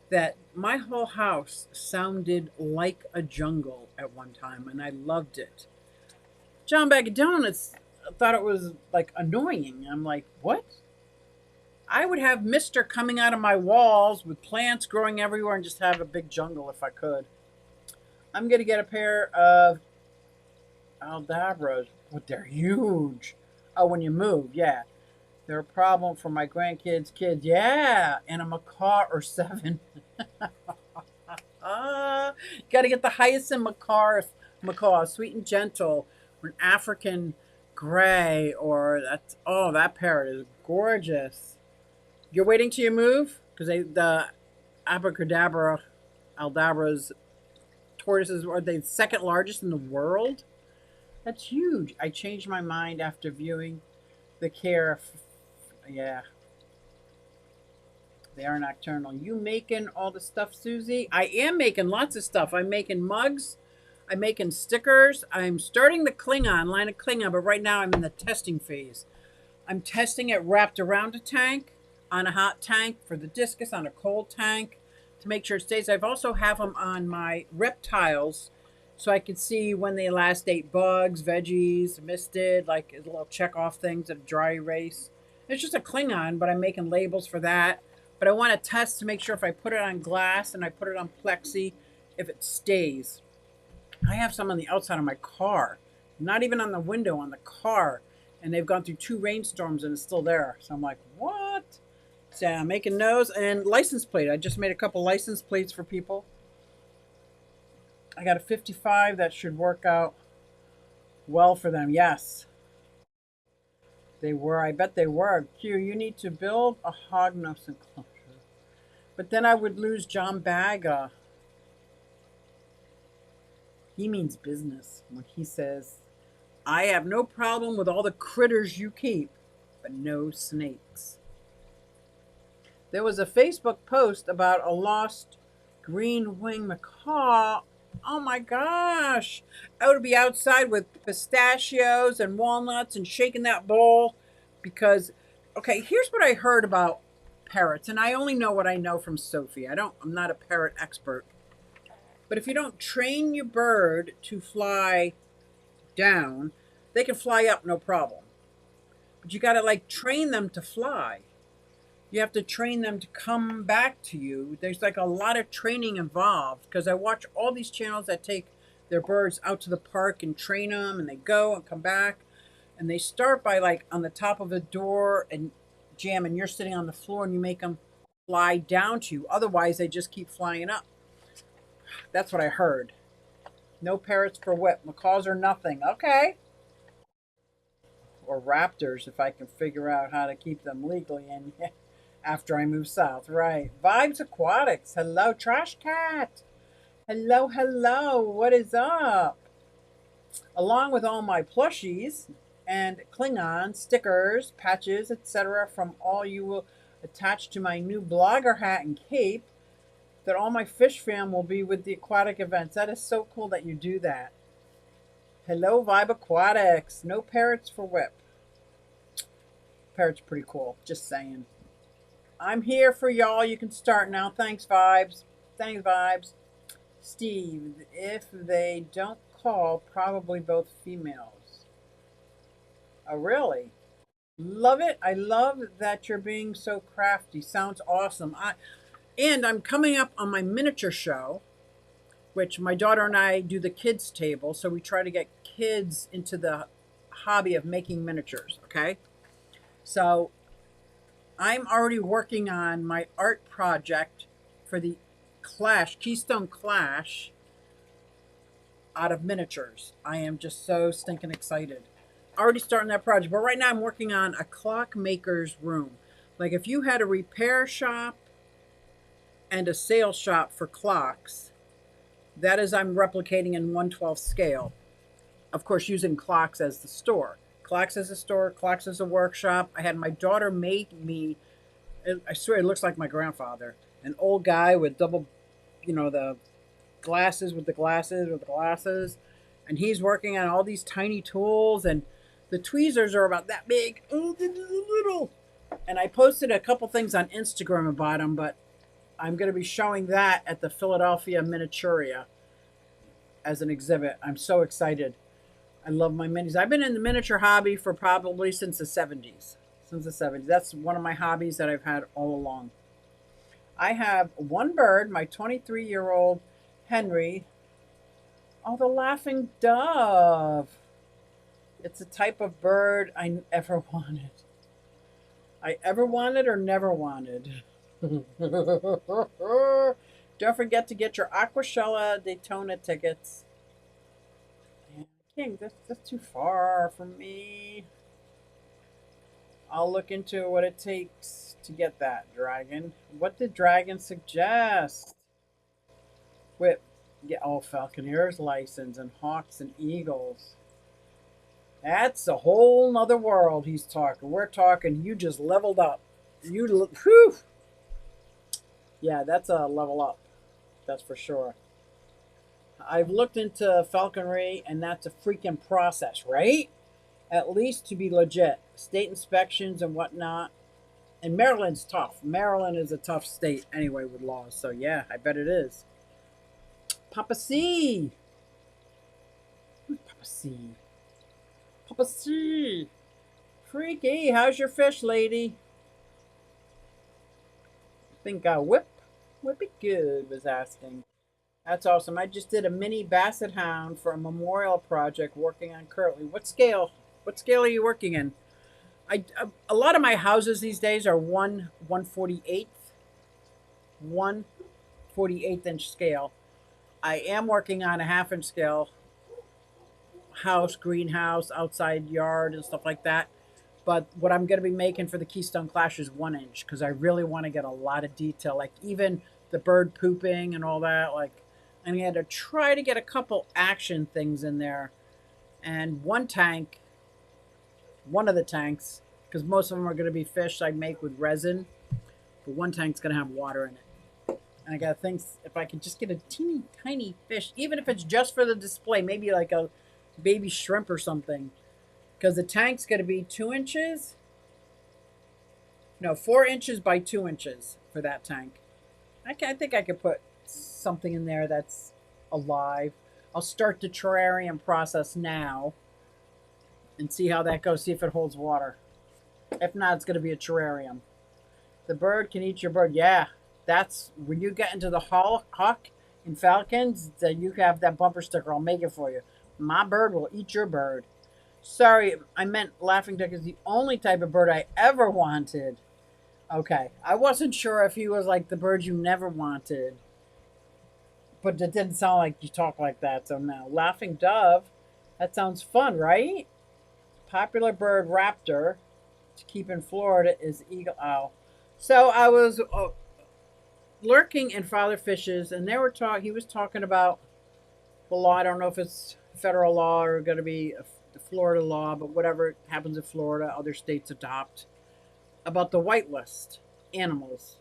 that my whole house sounded like a jungle at one time, and I loved it. John Bag of Donuts thought it was like annoying. I'm like, what? I would have Mister coming out of my walls with plants growing everywhere and just have a big jungle if I could. I'm going to get a pair of Aldabras, but they're huge. Oh, when you move, yeah. They're a problem for my grandkids' kids. Yeah, and a macaw or 7. Got to get the hyacinth macaw, sweet and gentle, or an African gray, or that parrot is gorgeous. You're waiting till you move? Because the abracadabra, Aldabras, tortoises are the second largest in the world. That's huge. I changed my mind after viewing the care. Yeah, they are nocturnal. You making all the stuff, Susie? I am making lots of stuff. I'm making mugs. I'm making stickers. I'm starting the Klingon line of Klingon, but right now I'm in the testing phase. I'm testing it wrapped around a tank, on a hot tank for the discus, on a cold tank to make sure it stays. I've also have them on my reptiles so I can see when they last ate bugs, veggies, misted, like little check off things of dry erase. It's just a Klingon, but I'm making labels for that. But I want to test to make sure if I put it on glass and I put it on plexi, if it stays. I have some on the outside of my car, not even on the window, on the car. And they've gone through 2 rainstorms and it's still there. So I'm like, what? So I'm making those and license plate. I just made a couple license plates for people. I got a 55 that should work out well for them. Yes, they were. I bet they were. Q, you need to build a hognose enclosure. But then I would lose John Baga. He means business when he says, I have no problem with all the critters you keep, but no snakes. There was a Facebook post about a lost green wing macaw. Oh my gosh. I would be outside with pistachios and walnuts and shaking that bowl because, okay, here's what I heard about parrots, and I only know what I know from Sophie. I'm not a parrot expert. But if you don't train your bird to fly down, they can fly up no problem. But you got to like train them to fly. You have to train them to come back to you. There's like a lot of training involved because I watch all these channels that take their birds out to the park and train them and they go and come back. And they start by like on the top of a door and jam and you're sitting on the floor and you make them fly down to you. Otherwise, they just keep flying up. That's what I heard. No parrots for whip. Macaws are nothing. Okay. Or raptors if I can figure out how to keep them legally in after I move south. Right. Vibes Aquatics. Hello, Trash Cat. Hello, hello. What is up? Along with all my plushies and Klingon stickers, patches, etc., from all you will attach to my new blogger hat and cape, that all my fish fam will be with the aquatic events. That is so cool that you do that. Hello, Vibe Aquatics. No parrots for whip. Parrots pretty cool. Just saying. I'm here for y'all. You can start now. Thanks, Vibes. Thanks, Vibes. Steve, if they don't call, probably both females. Oh, really? Love it. I love that you're being so crafty. Sounds awesome. And I'm coming up on my miniature show, which my daughter and I do the kids table. So we try to get kids into the hobby of making miniatures. Okay. So I'm already working on my art project for the Clash, Keystone Clash, out of miniatures. I am just so stinking excited. Already starting that project. But right now I'm working on a clockmaker's room. Like if you had a repair shop and a sales shop for clocks, that is I'm replicating in 1/12 scale. Of course, using clocks as the store. Clocks as a store, clocks as a workshop. I had my daughter make me, I swear it looks like my grandfather, an old guy with double, the glasses with the glasses with the glasses. And he's working on all these tiny tools and the tweezers are about that big. Oh, they're little. And I posted a couple things on Instagram about them, but I'm going to be showing that at the Philadelphia Miniaturia as an exhibit. I'm so excited. I love my minis. I've been in the miniature hobby for probably since the 70s. Since the 70s. That's one of my hobbies that I've had all along. I have one bird, my 23-year-old Henry. Oh, the laughing dove. It's a type of bird I ever wanted. I ever wanted or never wanted. Don't forget to get your Aquashella Daytona tickets. King, that's too far for me. I'll look into what it takes to get that, Dragon. What did Dragon suggest? Whip, get all Falconeers license and Hawks and Eagles. That's a whole nother world he's talking. We're talking, you just leveled up. Whew. Yeah, that's a level up. That's for sure. I've looked into falconry, and that's a freaking process, right? At least to be legit. State inspections and whatnot. And Maryland's tough. Maryland is a tough state anyway with laws. So yeah, I bet it is. Papa C. Who's Papa C? Papa C. Freaky, how's your fish, lady? Think Whip it good, was asking. That's awesome. I just did a mini basset hound for a memorial project working on currently. What scale? What scale are you working in? A lot of my houses these days are 1/48 inch scale. I am working on a half-inch scale house, greenhouse, outside yard, and stuff like that. But what I'm going to be making for the Keystone Clash is 1 inch because I really want to get a lot of detail, like even the bird pooping and all that. Like, I'm going to try to get a couple action things in there. And one of the tanks, because most of them are going to be fish I make with resin, but one tank's going to have water in it. And I got to think if I could just get a teeny tiny fish, even if it's just for the display, maybe like a baby shrimp or something. Because the tank's going to be 2 inches. No, 4 inches by 2 inches for that tank. I think I could put something in there that's alive. I'll start the terrarium process now and see how that goes. See if it holds water. If not, it's going to be a terrarium. The bird can eat your bird. Yeah, that's when you get into the hawk and falcons, that you have that bumper sticker. I'll make it for you. My bird will eat your bird. Sorry, I meant laughing duck is the only type of bird I ever wanted. Okay, I wasn't sure if he was like the bird you never wanted. But it didn't sound like you talk like that, so no. Laughing dove, that sounds fun, right? Popular bird raptor to keep in Florida is eagle owl. So I was lurking in Father Fishes, and he was talking about the law. I don't know if it's federal law or going to be the Florida law, but whatever happens in Florida, other states adopt, about the whitelist animals,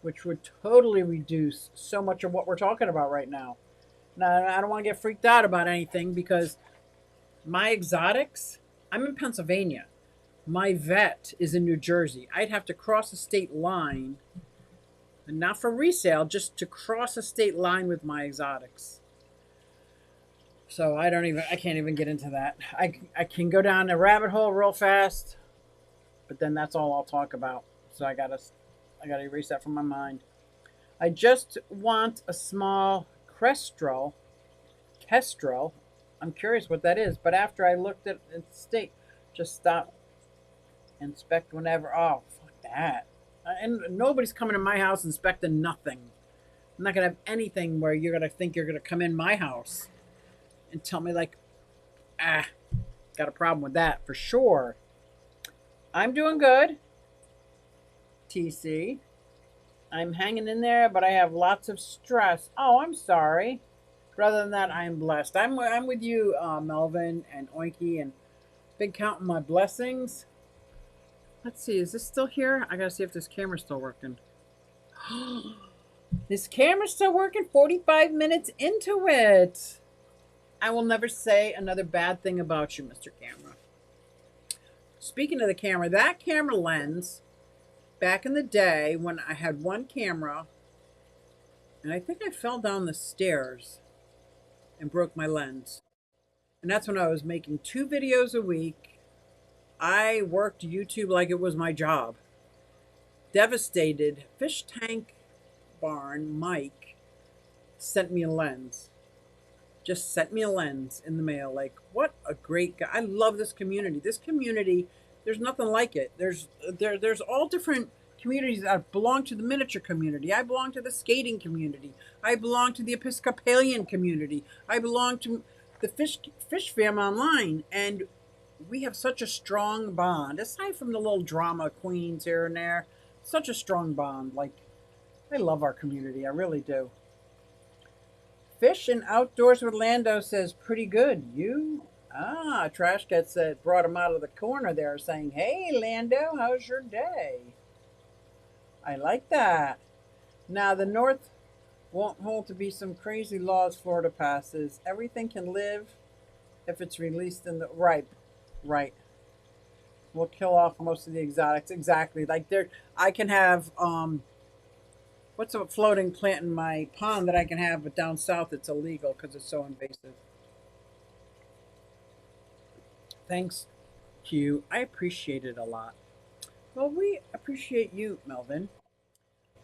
which would totally reduce so much of what we're talking about right now. Now, I don't want to get freaked out about anything because my exotics, I'm in Pennsylvania. My vet is in New Jersey. I'd have to cross a state line, and not for resale, just to cross a state line with my exotics. So I can't even get into that. I can go down a rabbit hole real fast, but then that's all I'll talk about. So I gotta erase that from my mind. I just want a small kestrel. I'm curious what that is, but after I looked at the state, just stop, inspect whenever. Oh, fuck that. And nobody's coming to my house inspecting nothing. I'm not gonna have anything where you're gonna think you're gonna come in my house and tell me like, got a problem with that for sure. I'm doing good, TC. I'm hanging in there, but I have lots of stress. Oh, I'm sorry. Rather than that, I am blessed. I'm with you, Melvin and Oinky, and been counting my blessings. Let's see, is this still here? I gotta see if this camera's still working. This camera's still working 45 minutes into it. I will never say another bad thing about you, Mr. Camera. Speaking of the camera, that camera lens, back in the day when I had one camera, and I think I fell down the stairs and broke my lens. And that's when I was making 2 videos a week. I worked YouTube like it was my job. Devastated. Fish Tank Barn Mike sent me a lens. Just sent me a lens in the mail. Like, what a great guy. I love this community. This community, there's nothing like it. There's all different communities that belong to the miniature community. I belong to the skating community. I belong to the Episcopalian community. I belong to the fish fam online. And we have such a strong bond. Aside from the little drama queens here and there, such a strong bond. Like, I love our community. I really do. Fish and Outdoors with Lando says, pretty good. You? Ah, Trash Cat said, brought him out of the corner there saying, hey, Lando, how's your day? I like that. Now, the North won't hold to be some crazy laws Florida passes. Everything can live if it's released in the. Right, right. We'll kill off most of the exotics. Exactly. Like there, I can have, what's a floating plant in my pond that I can have, but down south it's illegal because it's so invasive. Thanks, Q. I appreciate it a lot. Well, we appreciate you, Melvin.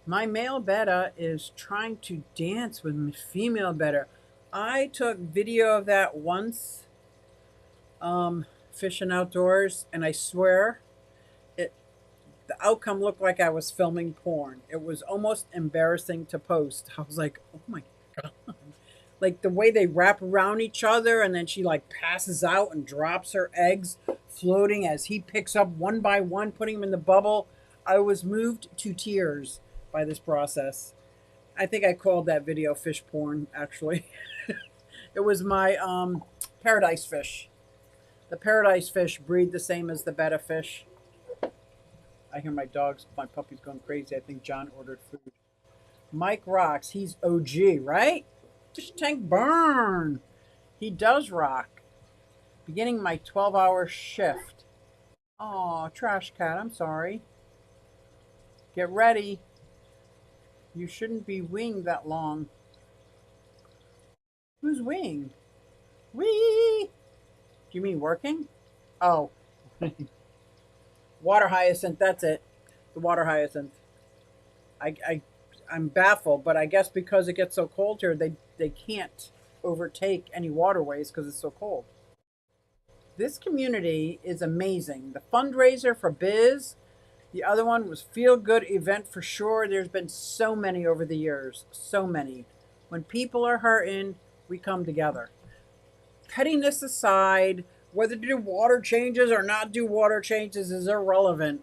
My male betta is trying to dance with my female betta. I took video of that once, fishing outdoors, and I swear it the outcome looked like I was filming porn. It was almost embarrassing to post. I was like, oh my god. Like the way they wrap around each other and then she like passes out and drops her eggs floating as he picks up one by one, putting them in the bubble. I was moved to tears by this process. I think I called that video fish porn, actually. It was my paradise fish. The paradise fish breed the same as the betta fish. I hear my puppy's going crazy. I think John ordered food. Mike rocks. He's OG, right? Fish tank burn. He does rock. Beginning my 12-hour shift. Oh, Trash Cat, I'm sorry. Get ready. You shouldn't be winged that long. Who's winged? Wee! Do you mean working? Oh. Water hyacinth, that's it. The water hyacinth. I I'm baffled, but I guess because it gets so cold here, they can't overtake any waterways because it's so cold. This community is amazing. The fundraiser for Biz, the other one was feel good event for sure. There's been so many over the years, so many. When people are hurting, we come together. Pettiness aside, whether to do water changes or not do water changes is irrelevant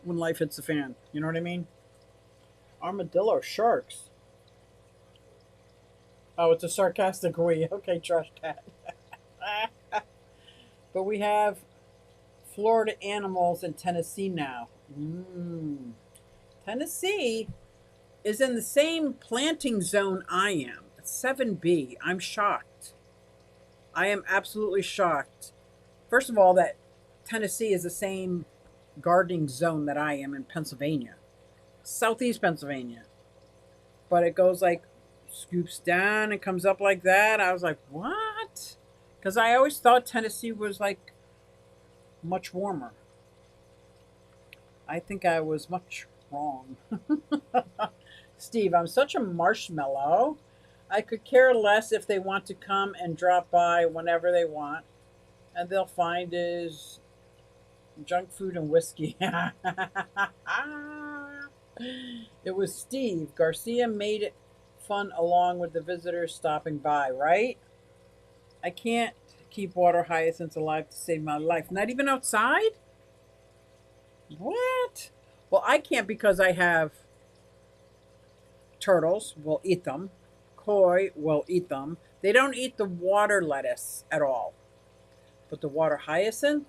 when life hits the fan. You know what I mean? Armadillo sharks. Oh, it's a sarcastic we. Okay, Trash Cat. But we have Florida animals in Tennessee now. Tennessee is in the same planting zone I am. 7B. I'm shocked. I am absolutely shocked. First of all, that Tennessee is the same gardening zone that I am in Pennsylvania, southeast Pennsylvania. But it goes like scoops down and comes up like that. I was like, what? Because I always thought Tennessee was like much warmer. I think I was much wrong. Steve, I'm such a marshmallow. I could care less if they want to come and drop by whenever they want, and they'll find is junk food and whiskey. It was Steve. Garcia made it fun along with the visitors stopping by, right? I can't keep water hyacinths alive to save my life. Not even outside? What? Well, I can't because I have turtles will eat them. Koi will eat them. They don't eat the water lettuce at all. But the water hyacinth,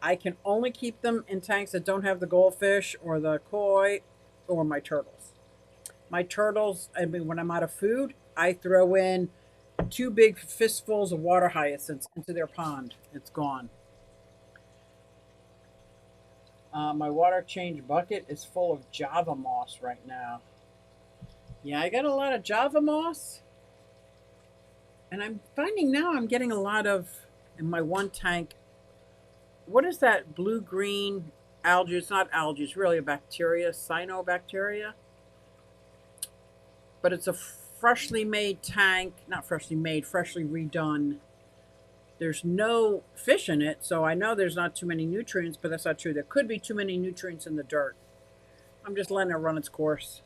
I can only keep them in tanks that don't have the goldfish or the koi or my turtles. My turtles, I mean, when I'm out of food, I throw in 2 big fistfuls of water hyacinths into their pond. It's gone. My water change bucket is full of Java moss right now. Yeah, I got a lot of Java moss. And I'm finding now I'm getting a lot of, in my one tank, what is that blue-green algae? It's not algae, it's really a bacteria, cyanobacteria. But it's a freshly made tank, not freshly made, freshly redone. There's no fish in it, so I know there's not too many nutrients, but that's not true. There could be too many nutrients in the dirt. I'm just letting it run its course.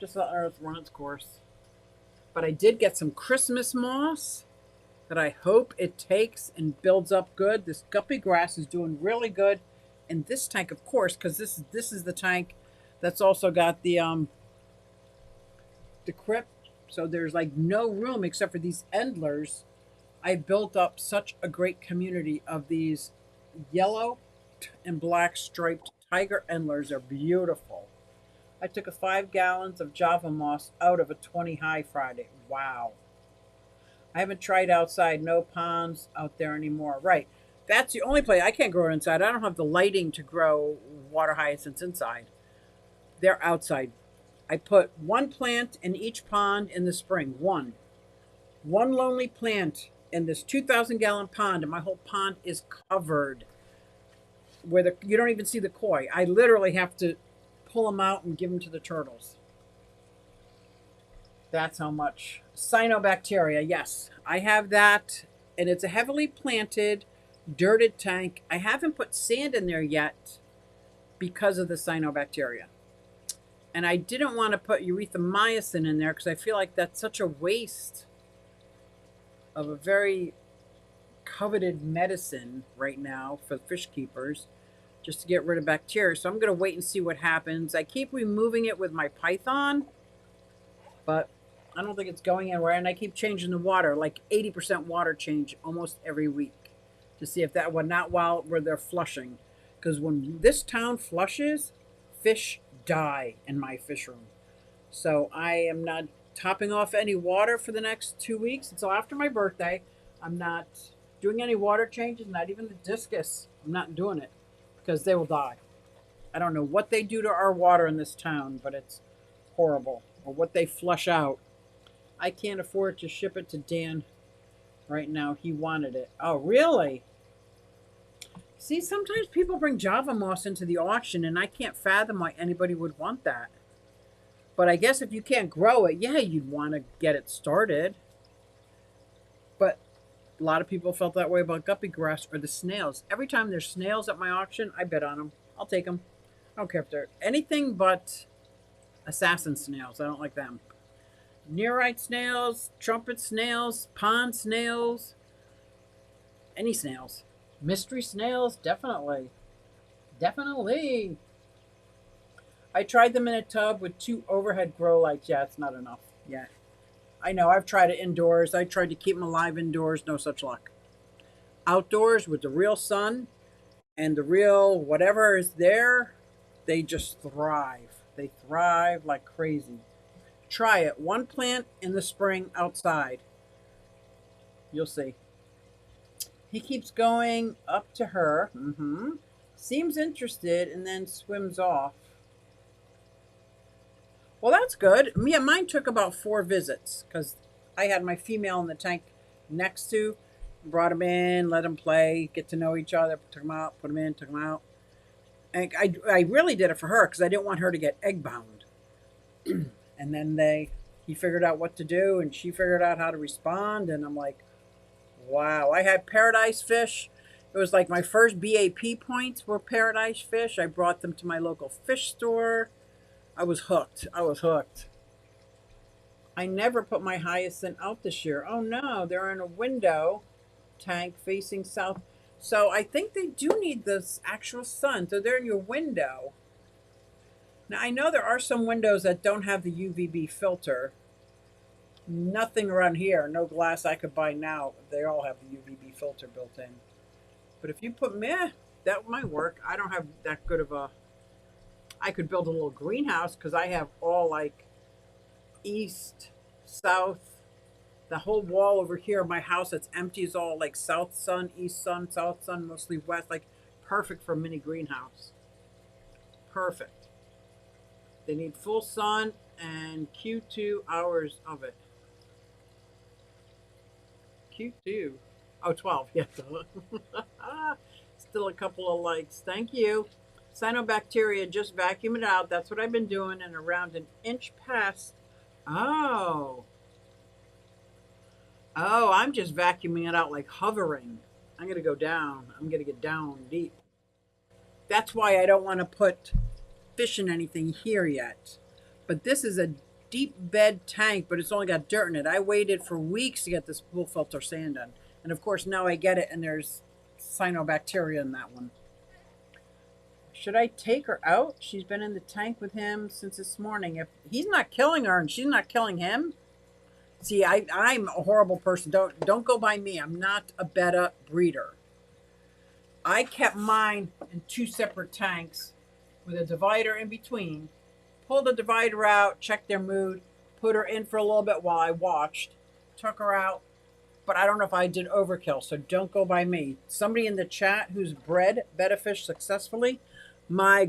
Just let Earth run its course. But I did get some Christmas moss that I hope it takes and builds up good. This guppy grass is doing really good in this tank, of course, because this is the tank that's also got the crypt. So there's like no room except for these endlers I built up such a great community of these yellow and black striped tiger endlers. Are beautiful. I took a 5 gallons of Java moss out of a 20 high Friday. Wow. I haven't tried outside. No ponds out there anymore. Right. That's the only place I can't grow it inside. I don't have the lighting to grow water hyacinths inside. They're outside. I put one plant in each pond in the spring. One lonely plant in this 2,000-gallon pond, and my whole pond is covered where you don't even see the koi. I literally have to pull them out and give them to the turtles. That's how much. Cyanobacteria, yes, I have that, and it's a heavily planted, dirted tank. I haven't put sand in there yet because of the cyanobacteria. And I didn't want to put erythromycin in there because I feel like that's such a waste of a very coveted medicine right now for fish keepers, just to get rid of bacteria. So I'm going to wait and see what happens. I keep removing it with my Python, but I don't think it's going anywhere. And I keep changing the water, like 80% water change almost every week, to see if that would not while where they're flushing. Because when this town flushes, fish die in my fish room. So I am not topping off any water for the next 2 weeks until after my birthday. I'm not doing any water changes, not even the discus. I'm not doing it because they will die. I don't know what they do to our water in this town, but it's horrible. Or what they flush out. I can't afford to ship it to Dan right now. He wanted it. Oh, really? See, sometimes people bring Java moss into the auction, and I can't fathom why anybody would want that. But I guess if you can't grow it, yeah, you'd want to get it started. But a lot of people felt that way about guppy grass or the snails. Every time there's snails at my auction, I bet on them. I'll take them. I don't care if they're anything but assassin snails. I don't like them. Nearite snails, trumpet snails, pond snails, any snails. Mystery snails, definitely. Definitely. I tried them in a tub with 2 overhead grow lights. Yeah, it's not enough yet. I know, I've tried it indoors. I tried to keep them alive indoors. No such luck. Outdoors with the real sun and the real whatever is there, they just thrive. They thrive like crazy. Try it. One plant in the spring outside. You'll see. He keeps going up to her. Seems interested and then swims off. Well, that's good. Mine took about 4 visits because I had my female in the tank next to. Brought him in, let him play, get to know each other, took him out, put him in, took him out. And I really did it for her because I didn't want her to get egg bound. And then he figured out what to do, and she figured out how to respond. And I'm like, wow. I had paradise fish. It was like my first BAP points were paradise fish. I brought them to my local fish store. I was hooked. I never put my hyacinth out this year. Oh no, they're in a window tank facing south. So I think they do need this actual sun. So they're in your window. Now I know there are some windows that don't have the UVB filter. Nothing around here, no glass I could buy now. They all have the UVB filter built in. But if you put that might work. I don't have that good of a. I could build a little greenhouse because I have all like east, south, the whole wall over here of my house that's empty is all like south sun, east sun, south sun, mostly west. Like perfect for a mini greenhouse. Perfect. They need full sun and Q2 hours of it. Q2. Oh, 12. Yes. Still a couple of likes. Thank you. Cyanobacteria, just vacuum it out. That's what I've been doing. And around an inch past. Oh, I'm just vacuuming it out like hovering. I'm going to go down. I'm going to get down deep. That's why I don't want to put fish in anything here yet. But this is a deep bed tank, but it's only got dirt in it. I waited for weeks to get this pool filter sand in. And of course, now I get it, and there's cyanobacteria in that one. Should I take her out? She's been in the tank with him since this morning. If he's not killing her and she's not killing him, See, I'm a horrible person. Don't go by me. I'm not a betta breeder. I kept mine in two separate tanks with a divider in between. Pulled the divider out, checked their mood, put her in for a little bit while I watched, took her out. But I don't know if I did overkill, so don't go by me. Somebody in the chat who's bred betta fish successfully, my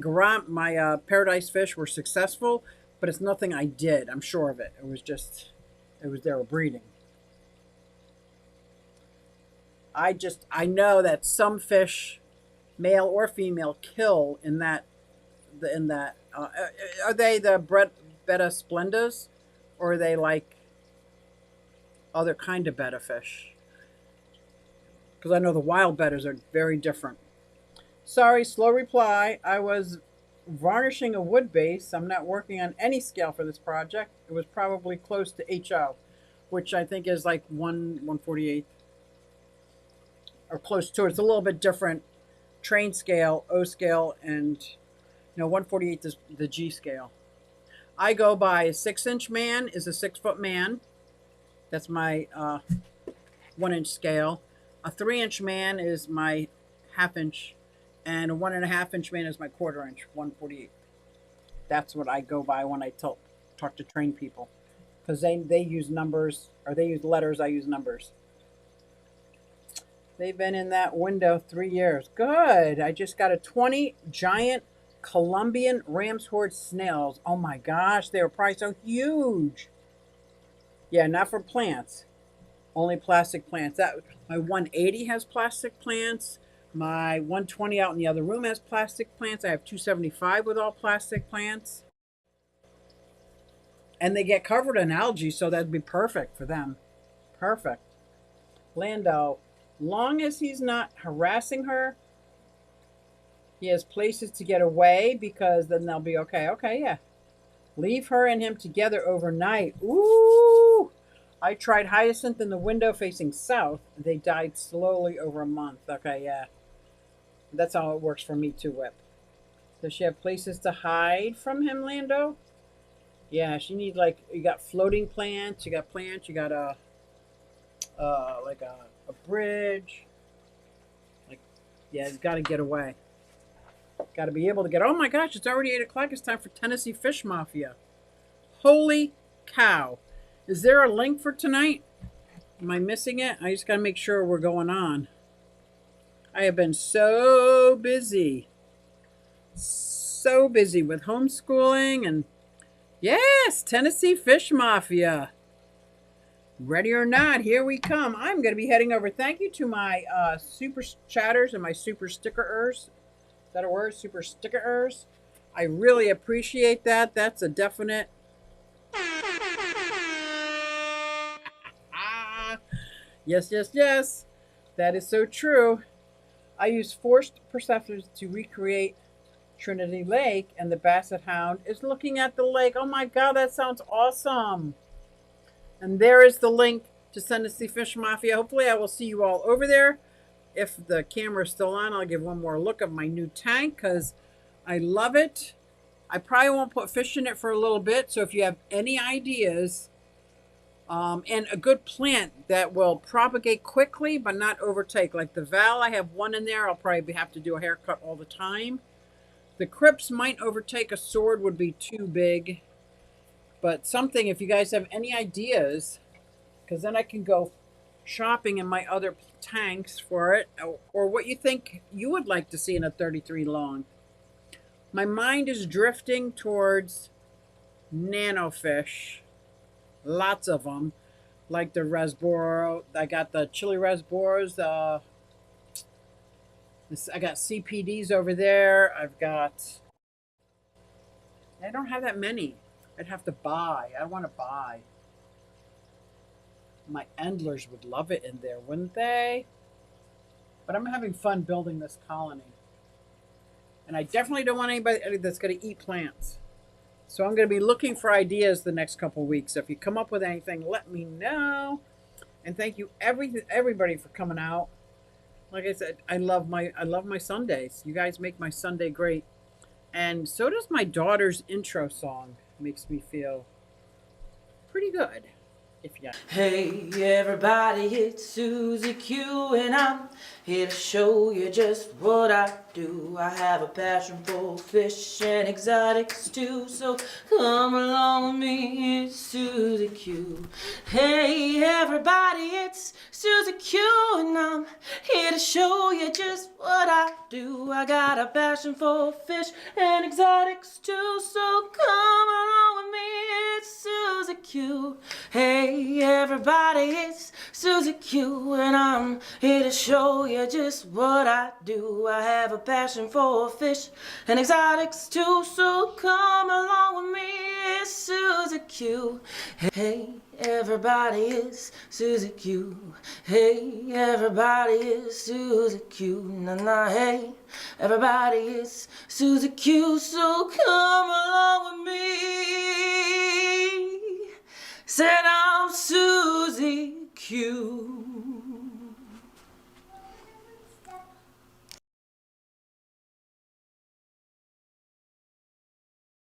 paradise fish were successful, but it's nothing I did. I'm sure of it. They were breeding. I know that some fish, male or female, kill in that. Are they the betta splendas, or are they like other kind of betta fish? Because I know the wild bettas are very different. Sorry, slow reply. I was varnishing a wood base. I'm not working on any scale for this project. It was probably close to HO, which I think is like 1/148 or close to it. It's a little bit different. Train scale, O scale, and 148 is the G scale. I go by a 6-inch man is a 6-foot man. That's my 1-inch scale. A 3-inch man is my 1/2 inch, and a 1.5 inch man is my 1/4 inch, 1/48. That's what I go by when I talk to train people, because they use numbers, or they use letters. I use numbers. They've been in that window 3 years. Good. I just got a 20 giant Colombian ram's horn snails. Oh my gosh, they were probably so huge. Yeah, not for plants. Only plastic plants. My 180 has plastic plants. My 120 out in the other room has plastic plants. I have 275 with all plastic plants. And they get covered in algae, so that'd be perfect for them. Perfect. Lando, long as he's not harassing her, he has places to get away, because then they'll be okay. Okay, yeah. Leave her and him together overnight. Ooh! I tried hyacinth in the window facing south. They died slowly over a month. Okay, yeah. That's how it works for me too, Whip. Does she have places to hide from him, Lando? Yeah, she needs, like, you got floating plants, you got like a bridge. Like, yeah, he's got to get away. Got to be able to get. Oh my gosh, it's already 8 o'clock. It's time for Tennessee Fish Mafia. Holy cow! Is there a link for tonight? Am I missing it? I just got to make sure we're going on. I have been so busy with homeschooling, and yes, Tennessee Fish Mafia. Ready or not, here we come. I'm going to be heading over. Thank you to my super chatters and my super stickerers. Is that a word? Super stickerers. I really appreciate that. That's a definite. Yes, yes, yes. That is so true. I use forced perceptions to recreate Trinity Lake, and the Basset Hound is looking at the lake. Oh my God, that sounds awesome. And there is the link to Tennessee Fish Mafia. Hopefully I will see you all over there. If the camera is still on, I'll give one more look of my new tank, because I love it. I probably won't put fish in it for a little bit. So if you have any ideas, and a good plant that will propagate quickly but not overtake. Like the Val, I have one in there. I'll probably have to do a haircut all the time. The Crips might overtake. A sword would be too big. But something, if you guys have any ideas, because then I can go shopping in my other tanks for it, or what you think you would like to see in a 33 long. My mind is drifting towards nanofish. Lots of them, like the Rasboro. I got the chili Rasboros. I got CPDs over there. I don't have that many. I'd have to buy. I want to buy. My Endlers would love it in there, wouldn't they? But I'm having fun building this colony. And I definitely don't want anybody that's going to eat plants. So I'm going to be looking for ideas the next couple of weeks. If you come up with anything, let me know. And thank you everybody for coming out. Like I said, I love my Sundays. You guys make my Sunday great. And so does my daughter's intro song. Makes me feel pretty good. if you. Hey everybody, it's Susie Q and I'm here to show you just what I do. I have a passion for fish and exotics too, so come along with me, it's Susie Q. Hey everybody, it's Susie Q and I'm here to show you just what I do. I got a passion for fish and exotics too, so come along with me, it's Susie Q. Hey everybody, it's Susie Q and I'm here to show you just what I do. I have a passion for fish and exotics too, so come along with me, it's Susie Q. Hey everybody, it's Susie Q. Hey everybody, it's Susie Q. Nah, hey everybody, it's Susie Q, so come along with me. Said